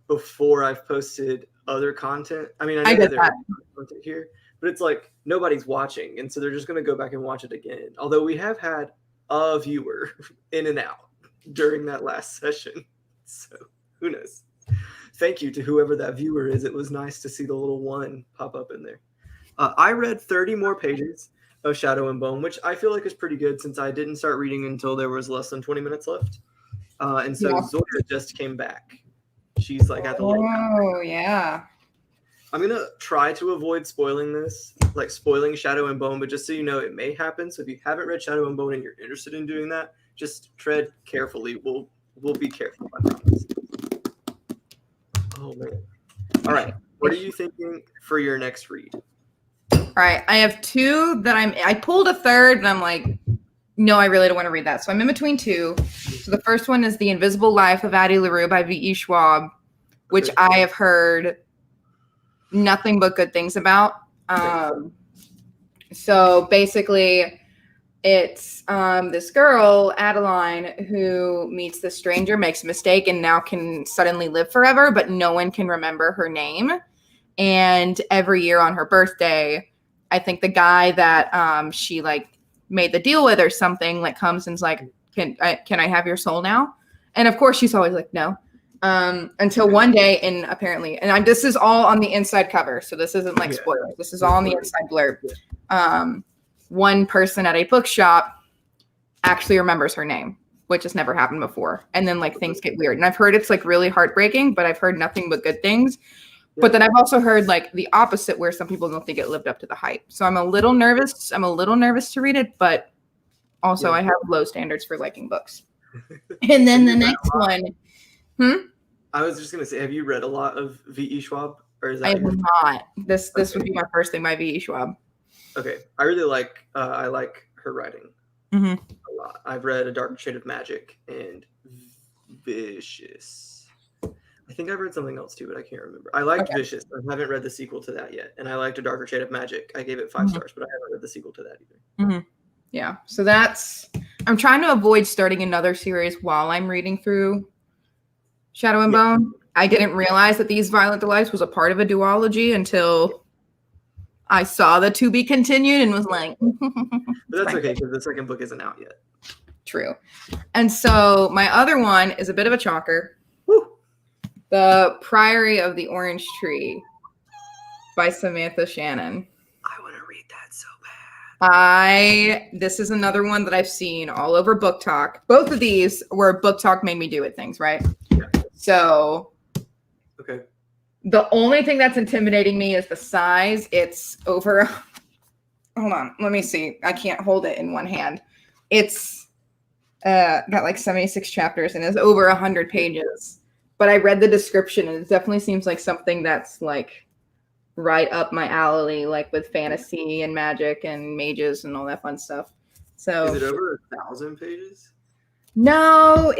before I've posted other content. I mean, I know that there's content here, but it's like nobody's watching, and so they're just going to go back and watch it again. Although we have had a viewer in and out during that last session, so who knows? Thank you to whoever that viewer is. It was nice to see the little one pop up in there. I read 30 more pages of Shadow and Bone, which I feel like is pretty good since I didn't start reading until there was less than 20 minutes left. And so Zoya just came back. She's like at the lake. Oh, yeah. I'm going to try to avoid spoiling this, like spoiling Shadow and Bone, but just so you know, it may happen. So if you haven't read Shadow and Bone and you're interested in doing that, just tread carefully. We'll be careful, I promise. Oh, man. All right. What are you thinking for your next read? All right, I have two that I pulled a third, and I'm like, no, I really don't want to read that. So I'm in between two. So the first one is The Invisible Life of Addie Larue by V.E. Schwab, which I have heard nothing but good things about. So basically, it's this girl, Adeline, who meets this stranger, makes a mistake, and now can suddenly live forever, but no one can remember her name. And every year on her birthday, I think the guy that she like made the deal with or something like comes and's like, can I have your soul now? And of course she's always like, no. Until one day, this is all on the inside cover, so this isn't like spoilers. This is all on the inside blurb. One person at a bookshop actually remembers her name, which has never happened before. And then like things get weird. And I've heard it's like really heartbreaking, but I've heard nothing but good things. Yeah. But then I've also heard like the opposite, where some people don't think it lived up to the hype. So I'm a little nervous. I'm a little nervous to read it, but also I have low standards for liking books. And then the next one. I was just gonna say, have you read a lot of V.E. Schwab? Or is that I have not. This would be my first thing by V.E. Schwab. Okay. I really like I like her writing a lot. I've read A Dark Shade of Magic and Vicious. I think I've read something else too, but I can't remember. I liked Vicious. I haven't read the sequel to that yet. And I liked A Darker Shade of Magic. I gave it 5 stars, but I haven't read the sequel to that either. Yeah. So I'm trying to avoid starting another series while I'm reading through Shadow and Bone. I didn't realize that These Violent Delights was a part of a duology until I saw the to be continued and was like, but that's okay because the second book isn't out yet. True. And so my other one is a bit of a chalker. The Priory of the Orange Tree by Samantha Shannon. I want to read that so bad. This is another one that I've seen all over Book Talk. Both of these were Book Talk made me do it things, right? Yeah. So okay. The only thing that's intimidating me is the size. It's over. Hold on. Let me see. I can't hold it in one hand. It's got like 76 chapters and is over 100 pages. But I read the description and it definitely seems like something that's like right up my alley, like with fantasy and magic and mages and all that fun stuff. So is it over 1,000 pages? No,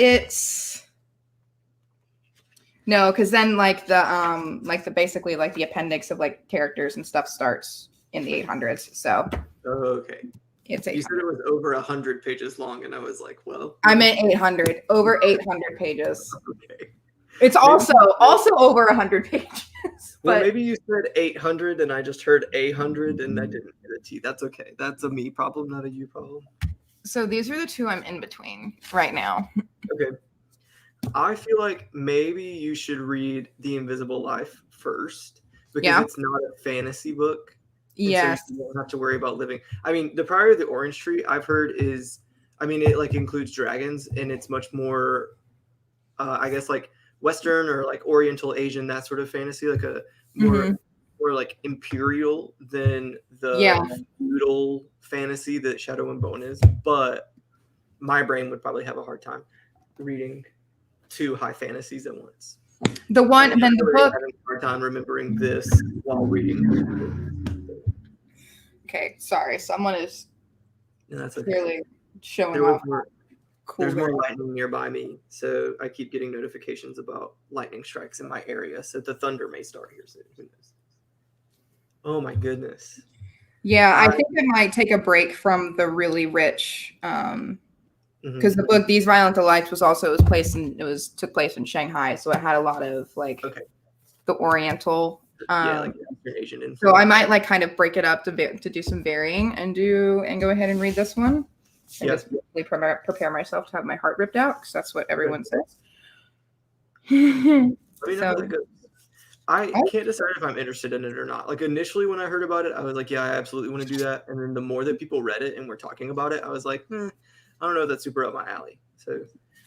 because then like the basically like the appendix of like characters and stuff starts in the 800s. So okay. It's 800. You said it was over 100 pages long, and I was like, well. I meant 800. Over 800 pages. Okay. It's also over 100 pages. Well, maybe you said 800 and I just heard 800 and I didn't get a T. That's okay. That's a me problem, not a you problem. So these are the two I'm in between right now. Okay. I feel like maybe you should read The Invisible Life first because it's not a fantasy book. Yes. So you don't have to worry about living. I mean, The Priory of the Orange Tree, I've heard it like includes dragons and it's much more, I guess like Western or like Oriental Asian, that sort of fantasy, like a more like imperial than the feudal fantasy that Shadow and Bone is. But my brain would probably have a hard time reading 2 high fantasies at once. The one and then the book. Having a hard time remembering this while reading. Okay, sorry. Someone is clearly showing off. There's more lightning nearby me, so I keep getting notifications about lightning strikes in my area. So the thunder may start here soon. Who knows? Oh my goodness. Yeah, I think I might take a break from the really rich, because the book These Violent Delights took place in Shanghai, so it had a lot of like the Oriental. Like Asian influence. So I might like kind of break it up to do some varying and go ahead and read this one. And just really prepare myself to have my heart ripped out because that's what everyone says. I can't decide if I'm interested in it or not. Like initially when I heard about it, I was like, yeah, I absolutely want to do that. And then the more that people read it and were talking about it, I was like, I don't know if that's super up my alley. So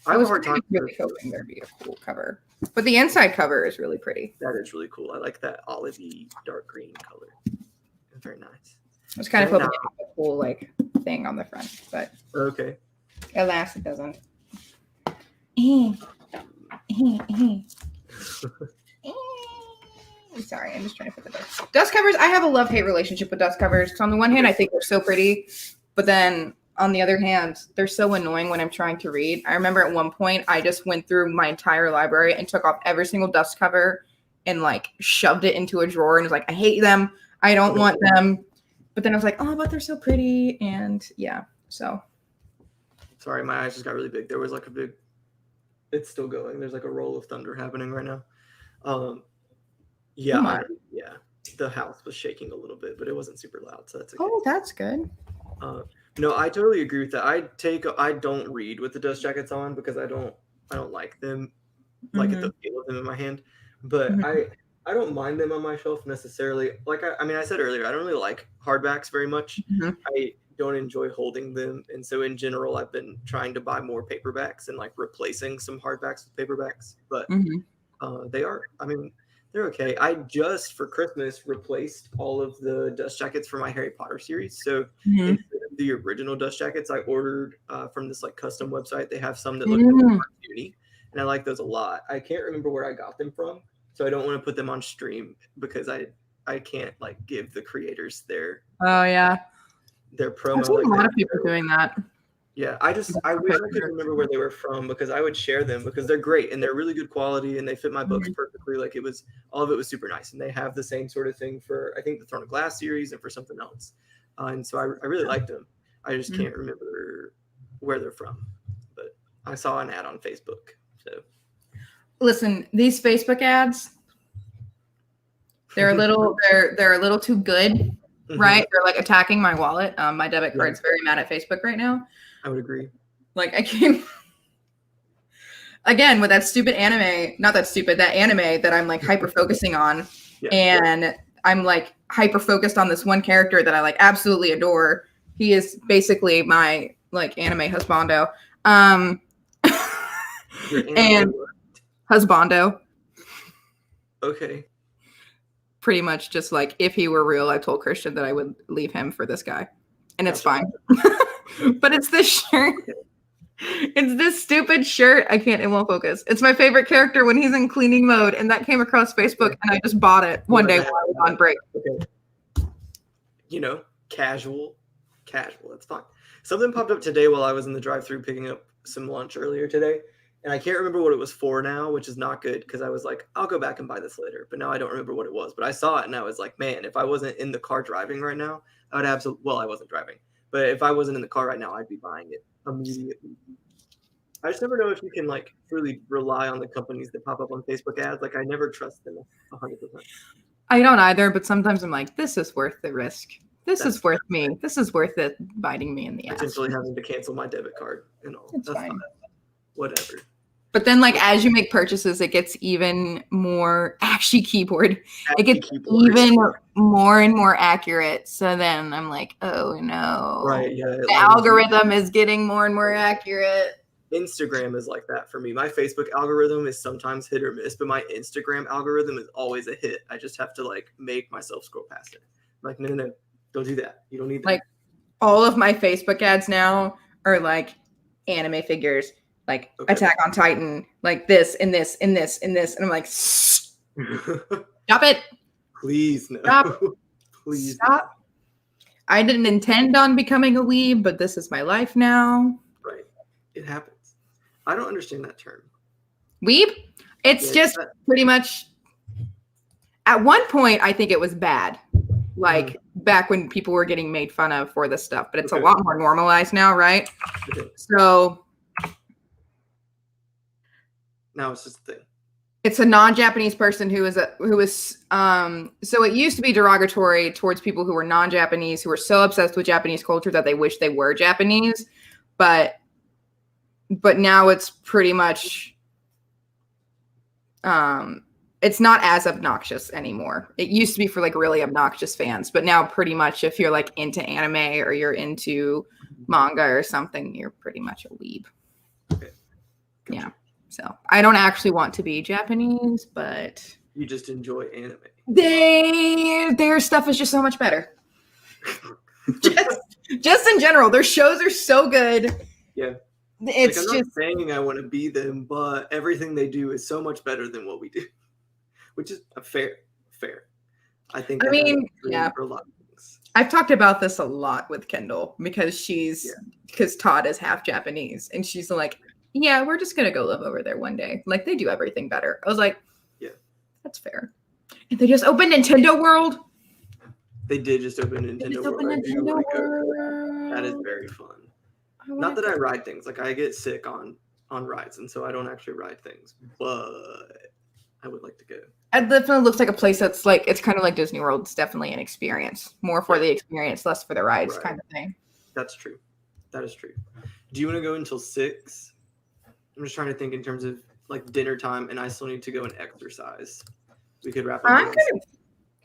I have a hard time. Really hoping there'd be a cool cover, but the inside cover is really pretty. That is really cool. I like that olivey dark green color. Very nice. I was kind of hoping it had a cool like thing on the front, but okay. Alas, it doesn't. Sorry, I'm just trying to put the dust covers. I have a love-hate relationship with dust covers. So on the one hand, I think they're so pretty, but then on the other hand, they're so annoying when I'm trying to read. I remember at one point, I just went through my entire library and took off every single dust cover and like shoved it into a drawer and was like, I hate them. I don't want them. But then I was like, oh, but they're so pretty. And yeah, so. Sorry, my eyes just got really big. There was like a big, it's still going. There's like a roll of thunder happening right now. The house was shaking a little bit, but it wasn't super loud. So that's okay. Oh, that's good. No, I totally agree with that. I don't read with the dust jackets on because I don't like them like at the feel of them in my hand. But I don't mind them on my shelf necessarily. Like I mean, I said earlier, I don't really like hardbacks very much. I don't enjoy holding them, and so in general, I've been trying to buy more paperbacks and like replacing some hardbacks with paperbacks. But they are, I mean, they're okay. I just for Christmas replaced all of the dust jackets for my Harry Potter series. So instead of the original dust jackets, I ordered from this like custom website. They have some that look more cartoony, and I like those a lot. I can't remember where I got them from, so I don't want to put them on stream because I can't like give the creators their their promo. I've seen like a lot of people doing that. Yeah, I wish I could remember where they were from because I would share them because they're great and they're really good quality and they fit my books perfectly. Like all of it was super nice, and they have the same sort of thing for I think the Throne of Glass series and for something else. And so I really liked them. I just can't remember where they're from, but I saw an ad on Facebook. So listen, these Facebook ads, they're a little too good, right? They're like attacking my wallet. My debit card's very mad at Facebook right now. I would agree. Like I can't. Again, with that stupid anime, not that stupid, that anime that I'm like hyper focusing on, and I'm like hyper focused on this one character that I like absolutely adore. He is basically my like anime husbando. And husbando. Okay. Pretty much just like if he were real, I told Christian that I would leave him for this guy. And it's fine. But it's this shirt. It's this stupid shirt. It won't focus. It's my favorite character when he's in cleaning mode. And that came across Facebook and I just bought it one day while I was on break. Okay. You know, casual. That's fine. Something popped up today while I was in the drive-thru picking up some lunch earlier today. And I can't remember what it was for now, which is not good because I was like, I'll go back and buy this later. But now I don't remember what it was. But I saw it and I was like, man, if I wasn't in the car driving right now, I would absolutely, well, I wasn't driving. But if I wasn't in the car right now, I'd be buying it immediately. I just never know if you can like truly rely on the companies that pop up on Facebook ads. Like I never trust them 100%. I don't either, but sometimes I'm like, this is worth the risk. This is worth me. This is worth it biting me in the ass. Potentially having to cancel my debit card and all. That's fine. Whatever. But then like as you make purchases, it gets even more it gets even more and more accurate. So then I'm like, oh no. Right, yeah. The algorithm is getting more and more accurate. Instagram is like that for me. My Facebook algorithm is sometimes hit or miss, but my Instagram algorithm is always a hit. I just have to like make myself scroll past it. I'm like, no, don't do that. You don't need that. Like all of my Facebook ads now are like anime figures. Like Attack on Titan, like this and this and this and this. And I'm like, stop it. Please, no. Stop. Please. Stop. I didn't intend on becoming a weeb, but this is my life now. Right. It happens. I don't understand that term. Weeb? It's just pretty much, at one point, I think it was bad. Like back when people were getting made fun of for this stuff, but it's a lot more normalized now, right? So now it's just a thing. It's a non-Japanese person who is so it used to be derogatory towards people who were non-Japanese, who were so obsessed with Japanese culture that they wish they were Japanese, but now it's pretty much it's not as obnoxious anymore. It used to be for like really obnoxious fans, but now pretty much if you're like into anime or you're into manga or something, you're pretty much a weeb. Okay. Gotcha. Yeah. So I don't actually want to be Japanese, but you just enjoy anime. Their stuff is just so much better. just in general, their shows are so good. Yeah. It's like, I'm not saying I want to be them, but everything they do is so much better than what we do, which is fair. I think. I mean, yeah. For a lot of things. I've talked about this a lot with Kendall because because Todd is half Japanese, and she's like, yeah, we're just gonna go live over there one day. Like they do everything better. I was like, yeah, that's fair. And they just opened Nintendo World. They did just open Nintendo World. That is very fun. Not that I ride things. Like I get sick on rides, and so I don't actually ride things. But I would like to go. It definitely looks like a place that's like it's kind of like Disney World. It's definitely an experience, more for the experience, less for the rides, kind of thing. That's true. That is true. Do you want to go until 6? I'm just trying to think in terms of like dinner time and I still need to go and exercise, we could wrap up.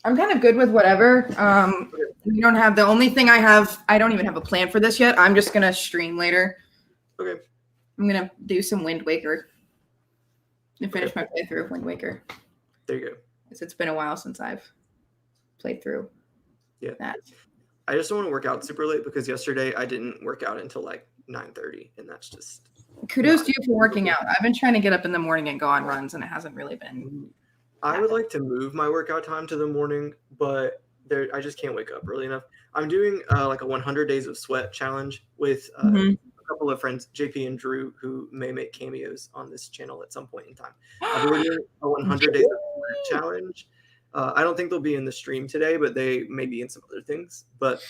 I'm kind of good with whatever. We don't have the only thing I don't even have a plan for this yet. I'm just gonna stream later. Okay. I'm gonna do some Wind Waker and finish my playthrough of Wind Waker. There you go. It's been a while since I've played through that. I just don't want to work out super late because yesterday I didn't work out until like 9:30, and that's just kudos to you for working out. I've been trying to get up in the morning and go on runs, and it hasn't really been. I would like to move my workout time to the morning, but I just can't wake up early enough. I'm doing like a 100 days of sweat challenge with a couple of friends, JP and Drew, who may make cameos on this channel at some point in time. We're doing a 100 days of sweat challenge. I don't think they'll be in the stream today, but they may be in some other things. But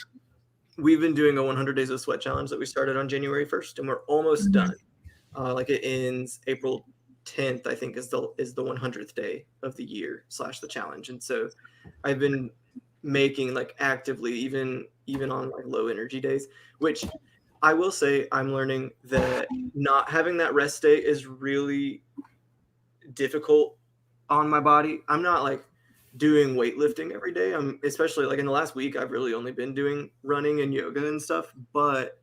we've been doing a 100 days of sweat challenge that we started on January 1st, and we're almost done. Like it ends April 10th, I think, is the 100th day of the year / the challenge. And so I've been making like actively, even on like low energy days, which I will say I'm learning that not having that rest day is really difficult on my body. I'm not like doing weightlifting every day. I'm especially like in the last week, I've really only been doing running and yoga and stuff, but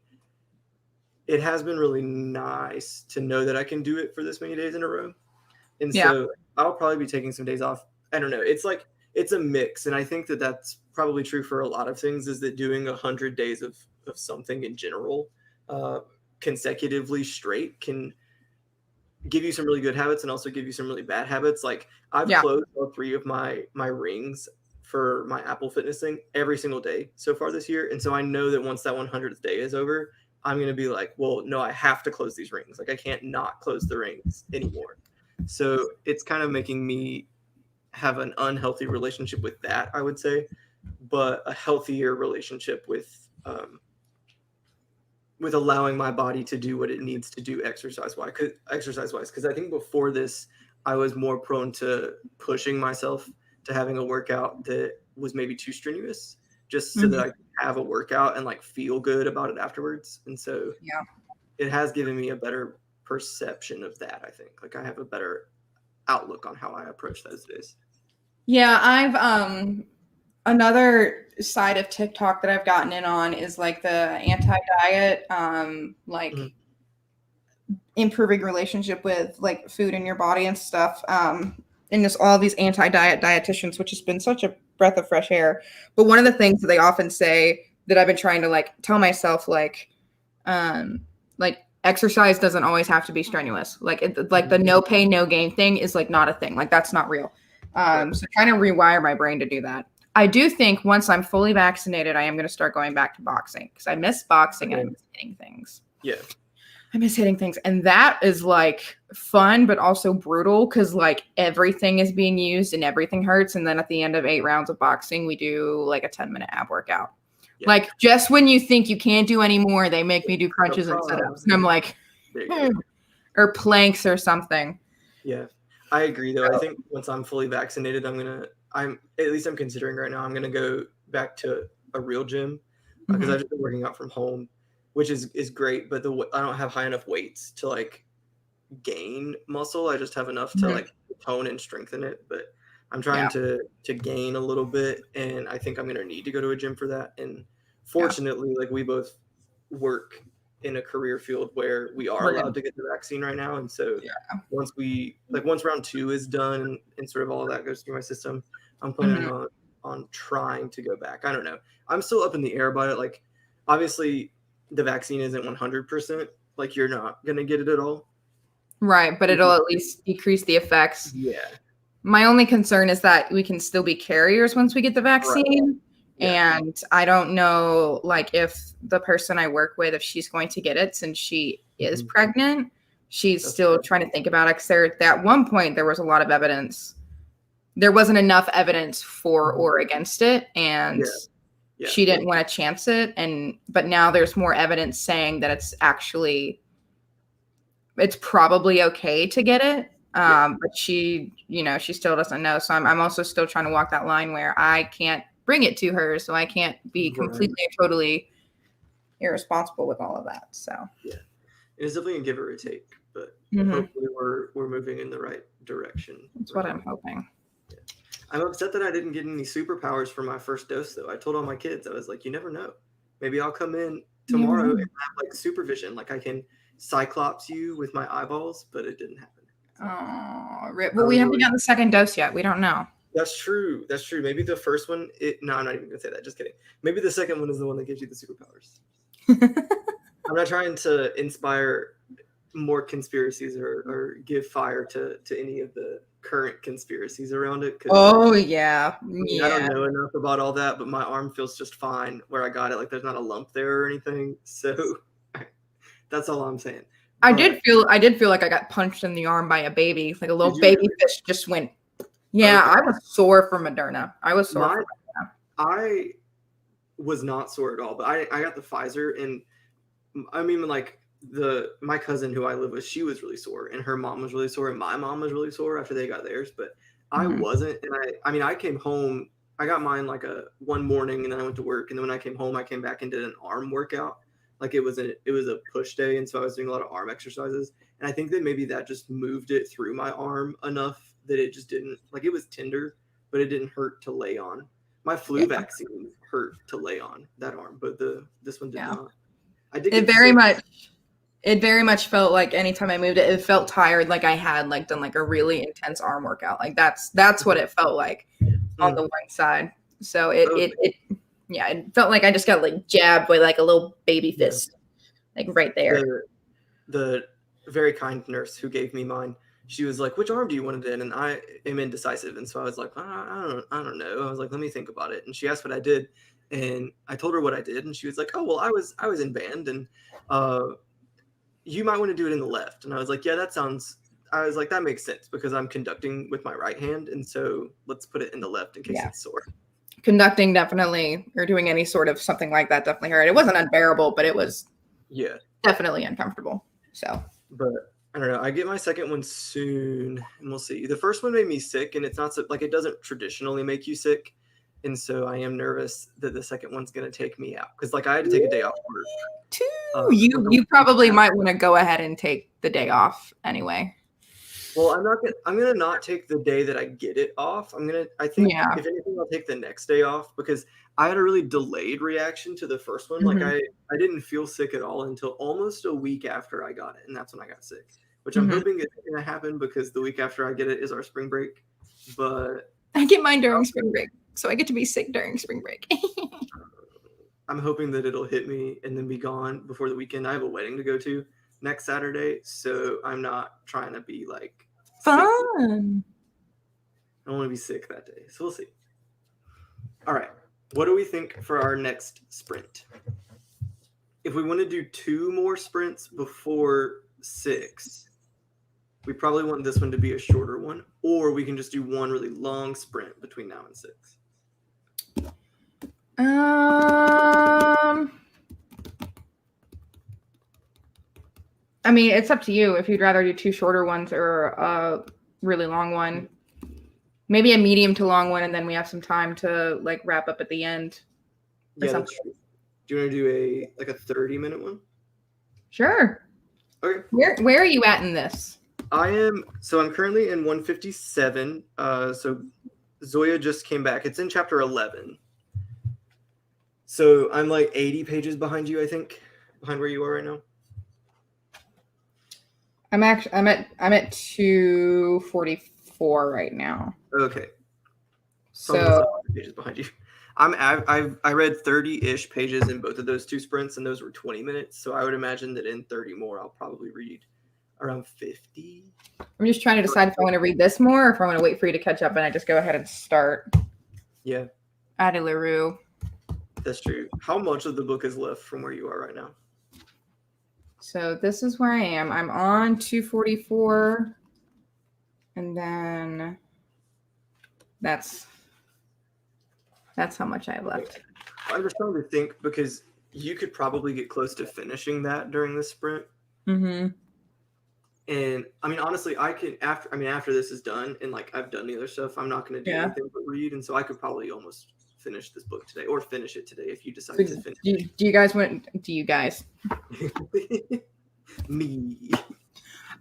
it has been really nice to know that I can do it for this many days in a row. And so I'll probably be taking some days off. I don't know. It's like, it's a mix. And I think that that's probably true for a lot of things, is that doing 100 days of something in general, consecutively straight, can give you some really good habits and also give you some really bad habits. Like I've closed all 3 of my rings for my Apple Fitness thing every single day so far this year. And so I know that once that 100th day is over, I'm going to be like, well, no, I have to close these rings. Like I can't not close the rings anymore. So it's kind of making me have an unhealthy relationship with that, I would say, but a healthier relationship with allowing my body to do what it needs to do exercise-wise. Because I think before this, I was more prone to pushing myself to having a workout that was maybe too strenuous, just so that I could have a workout and like feel good about it afterwards. And so it has given me a better perception of that. I think like I have a better outlook on how I approach those days. Yeah, I've another side of TikTok that I've gotten in on is like the anti-diet, improving relationship with like food in your body and stuff. And just all these anti-diet dietitians, which has been such a breath of fresh air. But one of the things that they often say that I've been trying to like tell myself, like exercise doesn't always have to be strenuous. Like the no pain, no gain thing is like not a thing. Like that's not real. So trying to rewire my brain to do that. I do think once I'm fully vaccinated, I am going to start going back to boxing because I miss boxing and I miss hitting things. Yeah. I miss hitting things. And that is like fun, but also brutal because like everything is being used and everything hurts. And then at the end of 8 rounds of boxing, we do like a 10-minute ab workout. Yeah. Like just when you think you can't do any more, they make me do crunches and sit-ups. And I'm like, or planks or something. Yeah, I agree though. I think once I'm fully vaccinated, I'm considering right now, I'm going to go back to a real gym because I've just been working out from home, which is great, but I don't have high enough weights to like gain muscle. I just have enough to like tone and strengthen it, but I'm trying to gain a little bit, and I think I'm going to need to go to a gym for that. And fortunately, like we both work in a career field where we are allowed to get the vaccine right now. And so once round 2 is done and sort of all of that goes through my system, I'm planning on trying to go back. I don't know. I'm still up in the air about it. Like obviously the vaccine isn't 100%. Like you're not going to get it at all. Right. But it'll at least decrease the effects. Yeah. My only concern is that we can still be carriers once we get the vaccine. Right. Yeah. And I don't know, like, if the person I work with, if she's going to get it since she is pregnant, she's still trying to think about it. Because at one point, there was a lot of evidence. There wasn't enough evidence for or against it. And she didn't want to chance it. But now there's more evidence saying that it's probably okay to get it. But she still doesn't know. So I'm also still trying to walk that line where I can't bring it to her. So I can't be completely and totally irresponsible with all of that. So it's definitely a give or a take. but Mhm. hopefully we're moving in the right direction. That's what I'm hoping. I'm upset that I didn't get any superpowers for my first dose, though. I told all my kids, I was like, you never know. Maybe I'll come in tomorrow and have like supervision, like I can cyclops you with my eyeballs, but it didn't happen. Oh, well, we haven't gotten the second dose yet. We don't know. That's true. That's true. Maybe the first one. No, I'm not even gonna say that. Just kidding. Maybe the second one is the one that gives you the superpowers. I'm not trying to inspire more conspiracies or give fire to any of the current conspiracies around it. Oh yeah, I don't know enough about all that, but my arm feels just fine where I got it. Like there's not a lump there or anything. So that's all I'm saying. I did feel like I got punched in the arm by a baby. Like a little baby fish just went. Yeah, okay. I was sore from Moderna. I was sore from Moderna. I was not sore at all, but I got the Pfizer, and I mean, like my cousin who I live with, she was really sore, and her mom was really sore, and my mom was really sore after they got theirs, but I wasn't. And I mean, I came home. I got mine like one morning, and then I went to work, and then when I came home, I came back and did an arm workout. Like it was a push day, and so I was doing a lot of arm exercises, and I think that maybe that just moved it through my arm enough that it just didn't, like it was tender, but it didn't hurt to lay on. My flu vaccine hurt to lay on that arm, but this one did not. It very much felt like anytime I moved it, it felt tired, like I had like done like a really intense arm workout. Like that's what it felt like on the one side. So it felt like I just got like jabbed with like a little baby fist, like right there. The very kind nurse who gave me mine, she was like, "Which arm do you want it in?" And I am indecisive, and so I was like, "I don't know." I was like, "Let me think about it." And she asked what I did, and I told her what I did, and she was like, "Oh well, I was in band, and you might want to do it in the left." And I was like, "Yeah, that sounds." I was like, "That makes sense because I'm conducting with my right hand, and so let's put it in the left in case it's sore." Conducting definitely, or doing any sort of something like that definitely hurt. It wasn't unbearable, but it was definitely uncomfortable. So, but I don't know. I get my second one soon, and we'll see. The first one made me sick, and it's not so, like it doesn't traditionally make you sick, and so I am nervous that the second one's gonna take me out because like I had to take a day off work. You probably might want to go ahead and take the day off anyway. Well, I'm gonna not take the day that I get it off. I think if anything, I'll take the next day off because I had a really delayed reaction to the first one. Like I didn't feel sick at all until almost a week after I got it, and that's when I got sick. Which I'm hoping is gonna happen because the week after I get it is our spring break. But I get mine during spring break, so I get to be sick during spring break. I'm hoping that it'll hit me and then be gone before the weekend. I have a wedding to go to next Saturday, so I'm not trying to be like fun. I don't want to be sick that day, so we'll see. All right, what do we think for our next sprint? If we want to do 2 more sprints before 6, we probably want this one to be a shorter one, or we can just do one really long sprint between now and 6. I mean, it's up to you if you'd rather do 2 shorter ones or a really long one. Maybe a medium to long one, and then we have some time to like wrap up at the end. Yeah, that's true. Do you want to do a 30-minute one? Sure. Okay. Where are you at in this? I'm currently in 157. So Zoya just came back. It's in chapter 11. So I'm like 80 pages behind you, I think, behind where you are right now. I'm at 244 right now. Okay. So pages behind you. I read 30-ish pages in both of those 2 sprints, and those were 20 minutes. So I would imagine that in 30 more, I'll probably read around 50. I'm just trying to decide if I want to read this more or if I want to wait for you to catch up and I just go ahead and start. Yeah. Addie Larue. That's true. How much of the book is left from where you are right now? So this is where I am. I'm on 244. And then that's how much I have left. I'm just trying to think because you could probably get close to finishing that during the sprint. Mm-hmm. And I mean, honestly, after this is done and like I've done the other stuff, I'm not going to do anything but read. And so I could probably almost finish this book today or finish it today if you decide to finish it. Do you guys? Me.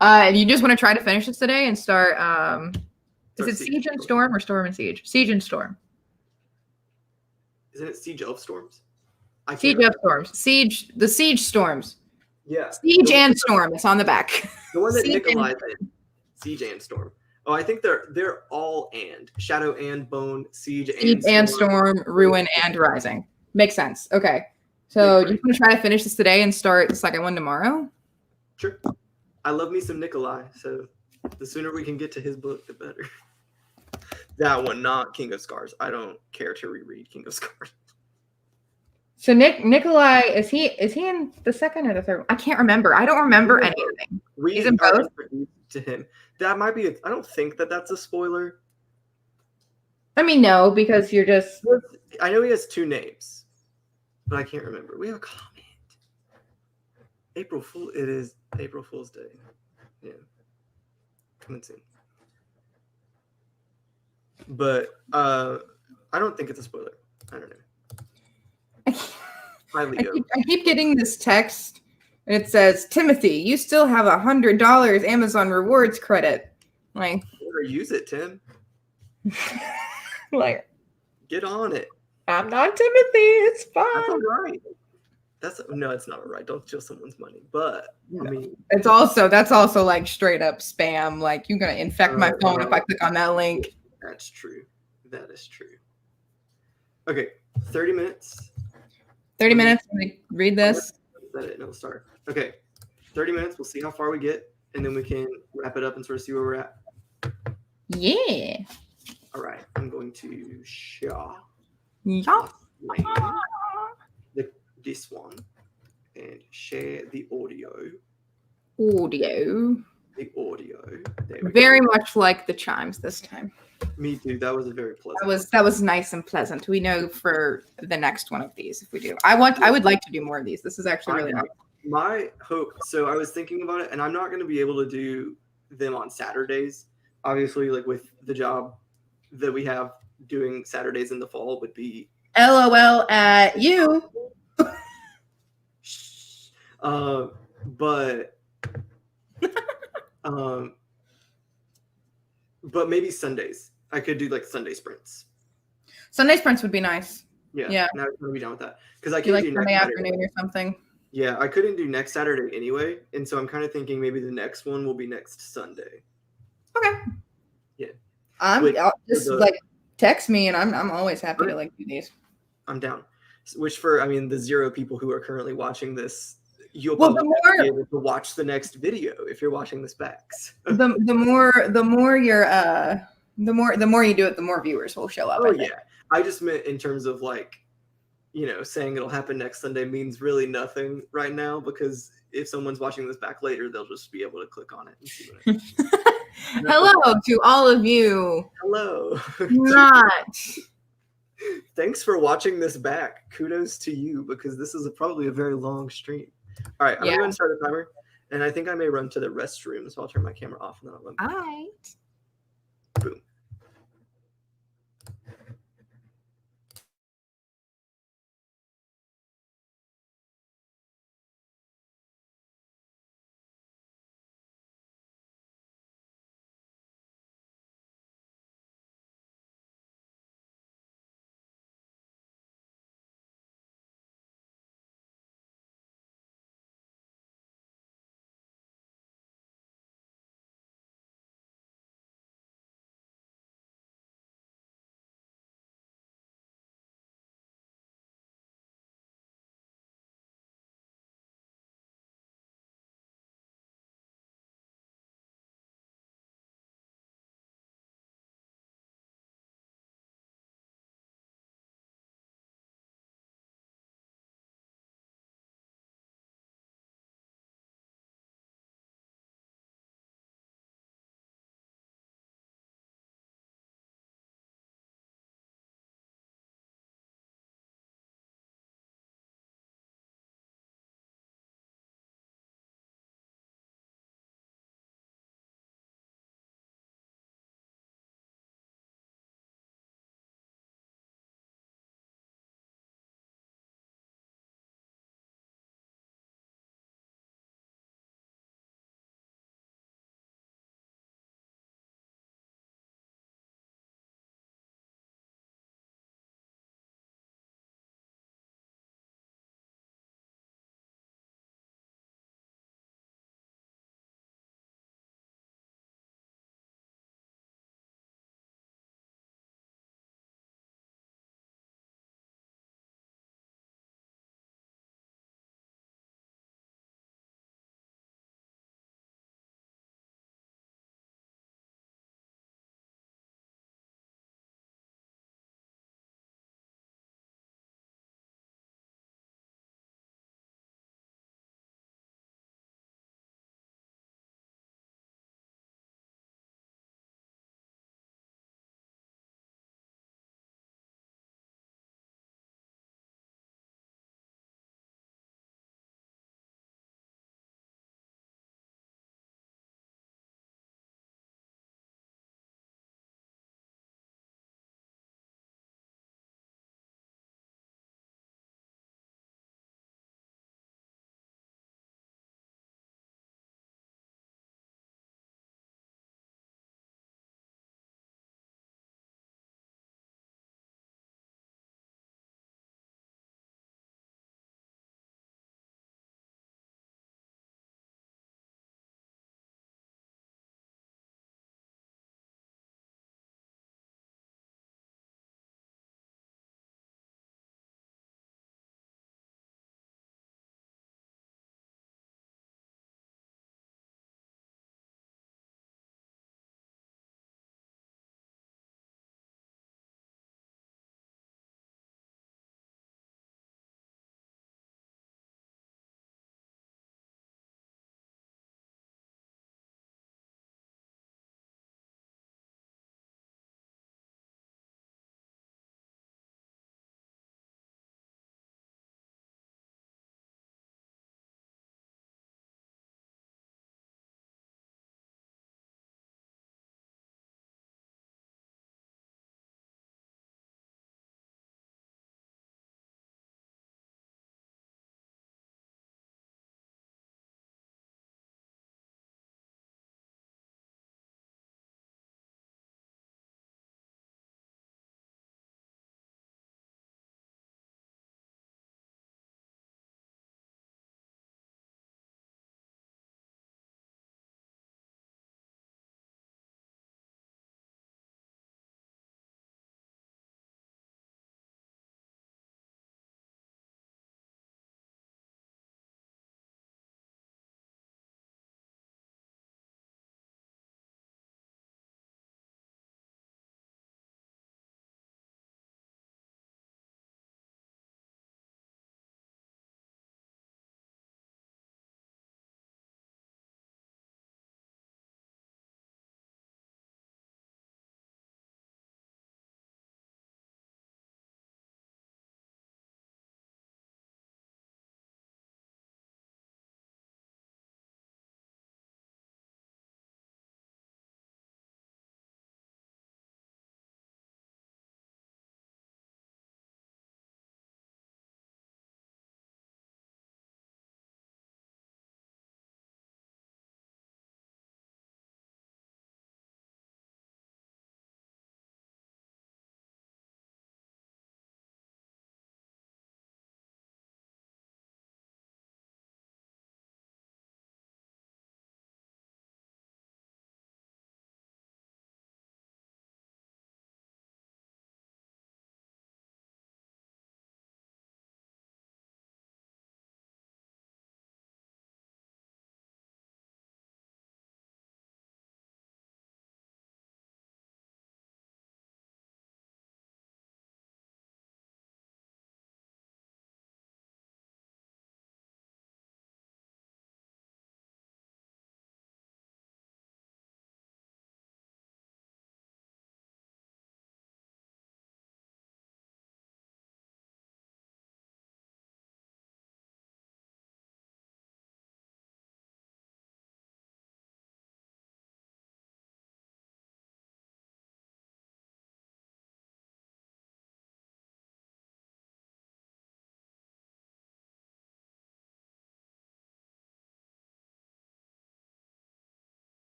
You just want to try to finish this today and start. Is it Siege and Storm or Storm and Siege? Siege and Storm. Isn't it Siege of Storms? Siege of Storms. Siege. The Siege Storms. Yeah. Siege and Storm. It's on the back. The one that Nikolai's in. Siege and Storm. Oh, I think they're all and Shadow and Bone, Siege and Storm, Ruin and Rising. Makes sense. Okay. So you want to try to finish this today and start the second one tomorrow? Sure. I love me some Nikolai, so the sooner we can get to his book, the better. That one, not King of Scars. I don't care to reread King of Scars. So Nikolai, is he in the second or the third one? I can't remember. I don't remember anything. He's in both? To him. That might be I don't think that's a spoiler. I mean, no, because you're just... I know he has 2 names, but I can't remember. We have a comment. April Fool. It is April Fool's Day. Yeah. Coming soon. But I don't think it's a spoiler. I don't know. I keep getting this text, and it says, Timothy, you still have $100 Amazon rewards credit. Like, better use it, Tim. Like, get on it. I'm not Timothy. It's fine. That's all right. No, it's not all right. Don't steal someone's money. But I mean, that's also like straight up spam. Like, you're gonna infect my phone if I click on that link. That's true. That is true. Okay, 30 minutes. 30 minutes. Let me read this. Is that it? No, sorry. Okay, 30 minutes. We'll see how far we get, and then we can wrap it up and sort of see where we're at. Yeah. All right. I'm going to share this one and share the audio. The audio. Very much like the chimes this time. Me too. That was a very pleasant. That was nice and pleasant. We know for the next one of these if we do. I would like to do more of these. This is actually really nice. My hope. So I was thinking about it, and I'm not going to be able to do them on Saturdays. Obviously, like with the job that we have, doing Saturdays in the fall would be LOL at you. But maybe Sundays. I could do like Sunday sprints. Sunday sprints would be nice. Yeah. Now I'm gonna be done with that because I can can't do Sunday afternoon or something. Yeah, I couldn't do next Saturday anyway, and so I'm kind of thinking maybe the next one will be next Sunday. Okay. Yeah. I'll just text me, and I'm always happy to like do these. I'm down. Which the 0 people who are currently watching this, you'll probably be able to watch the next video if you're watching this back. The more you do it, the more viewers will show up. Oh yeah. I just meant in terms of saying it'll happen next Sunday means really nothing right now, because if someone's watching this back later, they'll just be able to click on it and see what it is. Hello to all of you. Hello. Not. Thanks for watching this back. Kudos to you, because this is probably a very long stream. All right, I'm going to start a timer, and I think I may run to the restroom, so I'll turn my camera off and then I'll run back. All right. Boom.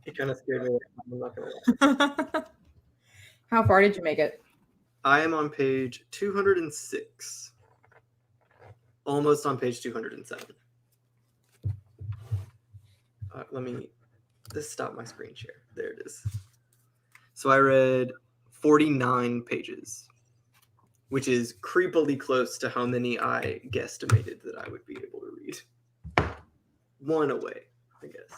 It kind of scared me. I'm not gonna lie. How far did you make it? I am on page 206. Almost on page 207. Let me just stop my screen share. There it is. So I read 49 pages, which is creepily close to how many I guesstimated that I would be able to read. One away, I guess.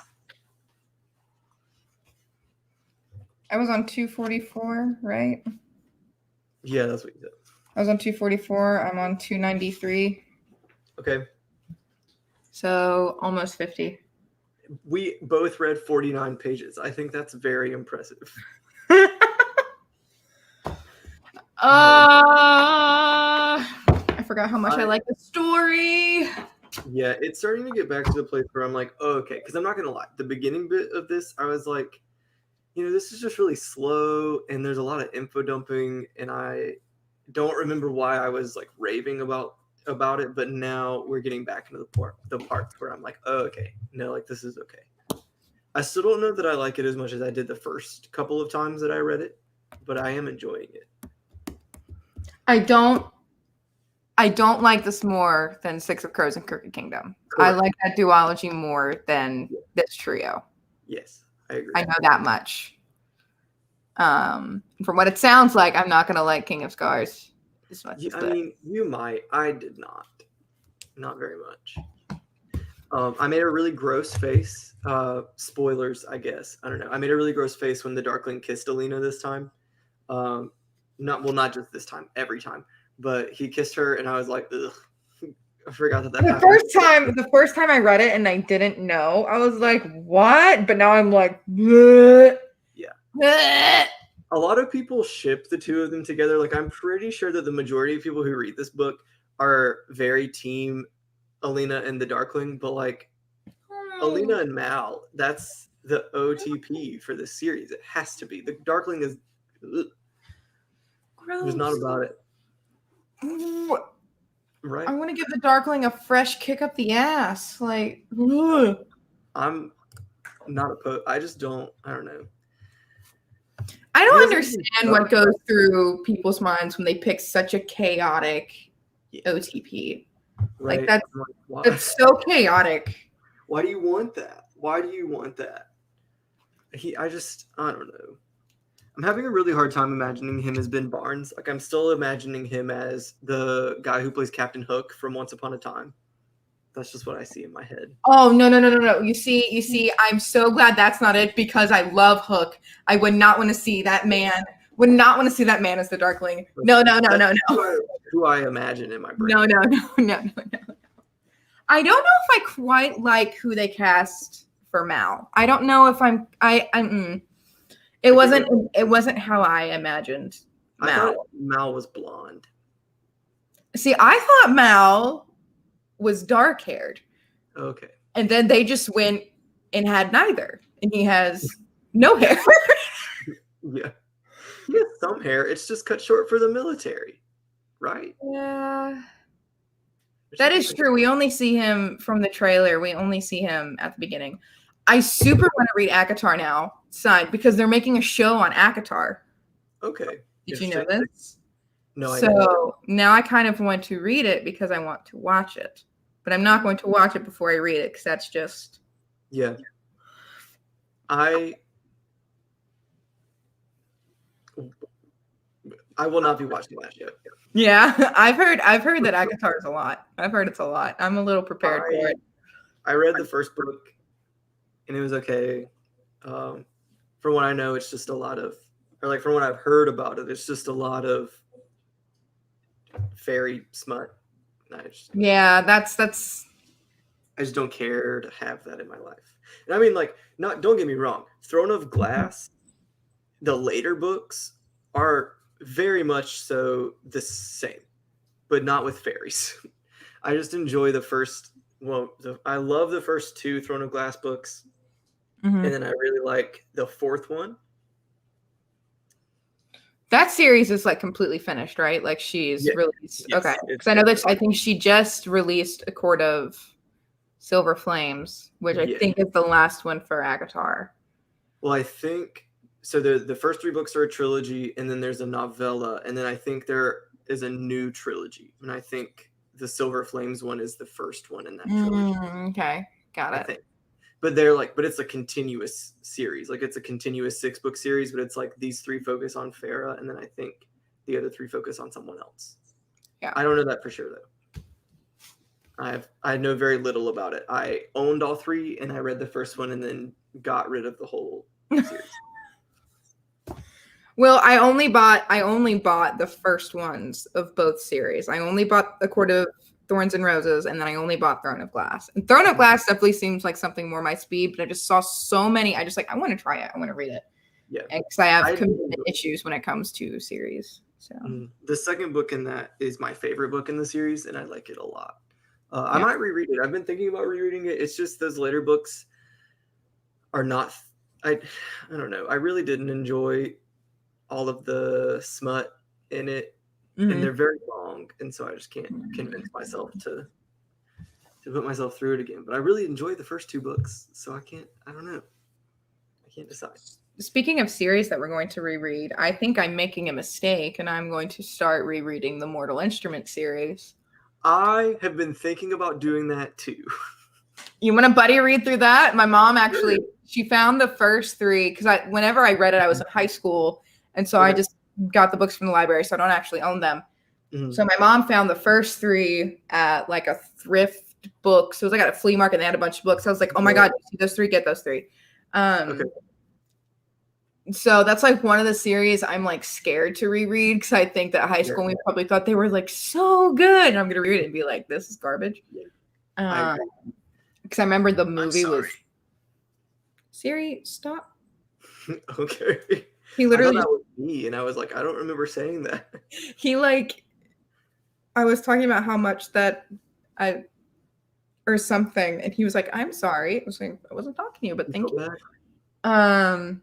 I was on 244, right? Yeah, that's what you said. I was on 244. I'm on 293. Okay. So almost 50. We both read 49 pages. I think that's very impressive. I forgot how much I like the story. Yeah, it's starting to get back to the place where I'm like, oh, okay, because I'm not gonna lie. The beginning bit of this, I was like, this is just really slow, and there's a lot of info dumping, and I don't remember why I was like raving about it, but now we're getting back into the parts where I'm like, oh, okay, no, like this is okay. I still don't know that I like it as much as I did the first couple of times that I read it, but I am enjoying it. I don't like this more than Six of Crows and Crooked Kingdom. Correct. I like that duology more than this trio. Yes, I agree. I know that much. From what it sounds like, I'm not going to like King of Scars as much as mean, you might. I did not. Not very much. I made a really gross face. Spoilers, I guess. I don't know. I made a really gross face when the Darkling kissed Alina this time. Not just this time, every time. But he kissed her, and I was like, ugh. I forgot that happened. The first time I read it and I didn't know, I was like, what? But now I'm like, bleh. Yeah. Bleh. A lot of people ship the two of them together. Like, I'm pretty sure that the majority of people who read this book are very team Alina and the Darkling, but like Alina and Mal, that's the OTP for this series. It has to be. The Darkling is gross. It's not about it. Right. I want to give the Darkling a fresh kick up the ass. Like, ugh. I'm not opposed. I don't know. I don't understand what goes through people's minds when they pick such a chaotic OTP. Right. Like that's so chaotic. Why do you want that? I don't know. I'm having a really hard time imagining him as Ben Barnes. Like, I'm still imagining him as the guy who plays Captain Hook from Once Upon a Time. That's just what I see in my head. Oh, no. You see, I'm so glad that's not it because I love Hook. I would not want to see that man. Would not want to see that man as the Darkling. No. Who I imagine in my brain. No. I don't know if I quite like who they cast for Mal. I don't know if It wasn't how I imagined Mal. I thought Mal was blonde. See, I thought Mal was dark-haired. Okay. And then they just went and had neither. And he has no hair. Yeah. He has some hair. It's just cut short for the military. Right? Yeah. That is true. We only see him from the trailer. We only see him at the beginning. I super want to read ACOTAR now, side, because they're making a show on ACOTAR. Okay. Did you know this? No, I didn't. So now I kind of want to read it because I want to watch it. But I'm not going to watch it before I read it because that's just... Yeah. I will not be watching that yet. Yeah, I've heard that ACOTAR is a lot. I've heard it's a lot. I'm a little prepared for it. I read the first book and it was okay. From what I know, it's just a lot of, or like from what I've heard about it, it's just a lot of fairy smut. Yeah, that's. I just don't care to have that in my life. And I mean, like, don't get me wrong. Throne of Glass, the later books are very much so the same, but not with fairies. I just enjoy the first. Well, I love the first two Throne of Glass books, and then I really like the fourth one. That series is like completely finished, right? Like she's released. Yes, okay, because I know that I think she just released A Court of Silver Flames, which I think is the last one for ACOTAR. Well, I think so. The first 3 books are a trilogy, and then there's a novella, and then I think there is a new trilogy, and I think the Silver Flames one is the first one in that trilogy. Okay, got I it. think. But it's a continuous series. Like it's a continuous 6-book series, but it's like these 3 focus on Farah, and then I think the other 3 focus on someone else. Yeah. I don't know that for sure though. I know very little about it. I owned all 3, and I read the first one, and then got rid of the whole series. Well, I only bought the first ones of both series. I only bought The Court of Thorns and Roses, and then I only bought Throne of Glass. And Throne of Glass definitely seems like something more my speed, but I just saw so many. I just I want to try it. I want to read it. Yeah, because I have commitment issues when it comes to series. So the second book in that is my favorite book in the series, and I like it a lot. I might reread it. I've been thinking about rereading it. It's just those later books are not. I don't know. I really didn't enjoy all of the smut in it, and they're very long, and so I just can't convince myself to put myself through it again. But I really enjoyed the first 2 books, so I don't know. I can't decide. Speaking of series that we're going to reread, I think I'm making a mistake, and I'm going to start rereading the Mortal Instruments series. I have been thinking about doing that too. You want to buddy read through that? My mom actually, she found the first 3 because whenever I read it, I was in high school, and so I just got the books from the library, so I don't actually own them. So my mom found the first 3 at like a thrift book. So it was like at a flea market, and they had a bunch of books. I was like, oh my god, you see those 3? Get those 3. So that's like one of the series I'm like scared to reread because I think that high school we probably thought they were like so good, and I'm gonna read it and be like, this is garbage. Because I remember the movie was Siri, stop. Okay. He literally I thought that was me, and I was like, I don't remember saying that. He I was talking about how much that or something, and he was like, I'm sorry. I was like, I wasn't talking to you, but thank you.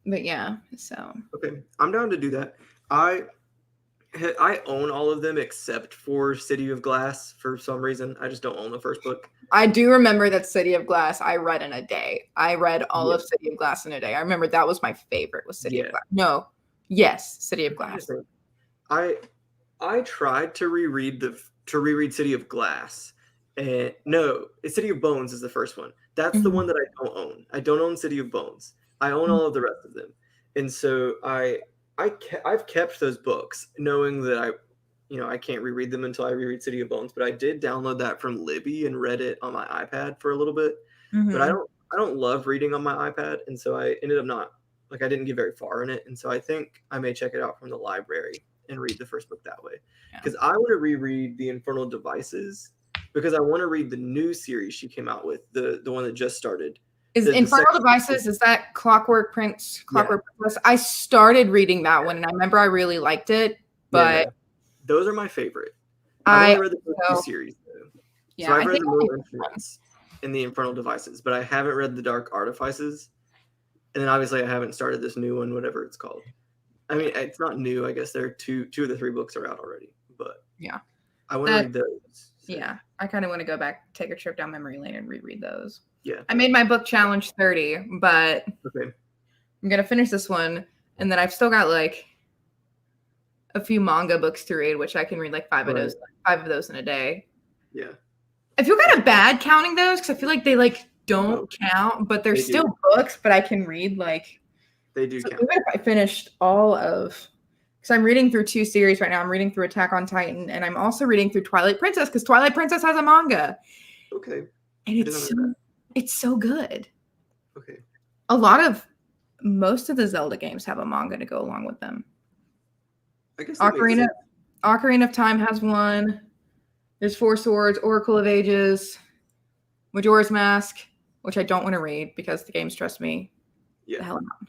But yeah, so okay, I'm down to do that. I own all of them except for City of Glass for some reason. I just don't own the first book. I do remember that City of Glass I read in a day. I read all of City of Glass in a day. I remember that was my favorite, was City of Glass. No, yes, City of Glass. I tried to reread City of Glass, and no, it's City of Bones is the first one. That's the one that I don't own. I don't own City of Bones. I own all of the rest of them, and so I've kept those books, knowing that I can't reread them until I reread City of Bones. But I did download that from Libby and read it on my iPad for a little bit. But I don't love reading on my iPad, and so I ended up I didn't get very far in it, and so I think I may check it out from the library and read the first book that way, because I want to reread the Infernal Devices, because I want to read the new series she came out with, the one that just started. Is Infernal Devices, is that Clockwork Princess? I started reading that one, and I remember I really liked it, but those are my favorite. I've only read the first 2 series though. Yeah, so I've read the Mortal Instruments and the Infernal Devices, but I haven't read the Dark Artifices, and then obviously I haven't started this new one, whatever it's called. I mean, it's not new. I guess there are 2 of the 3 books are out already, but I want to read those. So. Yeah, I kind of want to go back, take a trip down memory lane, and reread those. Yeah, I made my book challenge 30, but I'm gonna finish this one, and then I've still got like a few manga books to read, which I can read like 5 of those in a day. Yeah, I feel kind of bad counting those because I feel like they like don't count, but they're still books. But I can read like they do count. Even if I finished all of, because I'm reading through 2 series right now. I'm reading through Attack on Titan, and I'm also reading through Twilight Princess because Twilight Princess has a manga. Okay, and it's so good. Okay. Most of the Zelda games have a manga to go along with them. I guess Ocarina of Time has one. There's 4 Swords, Oracle of Ages, Majora's Mask, which I don't want to read because the games trust me. Yeah. The hell out.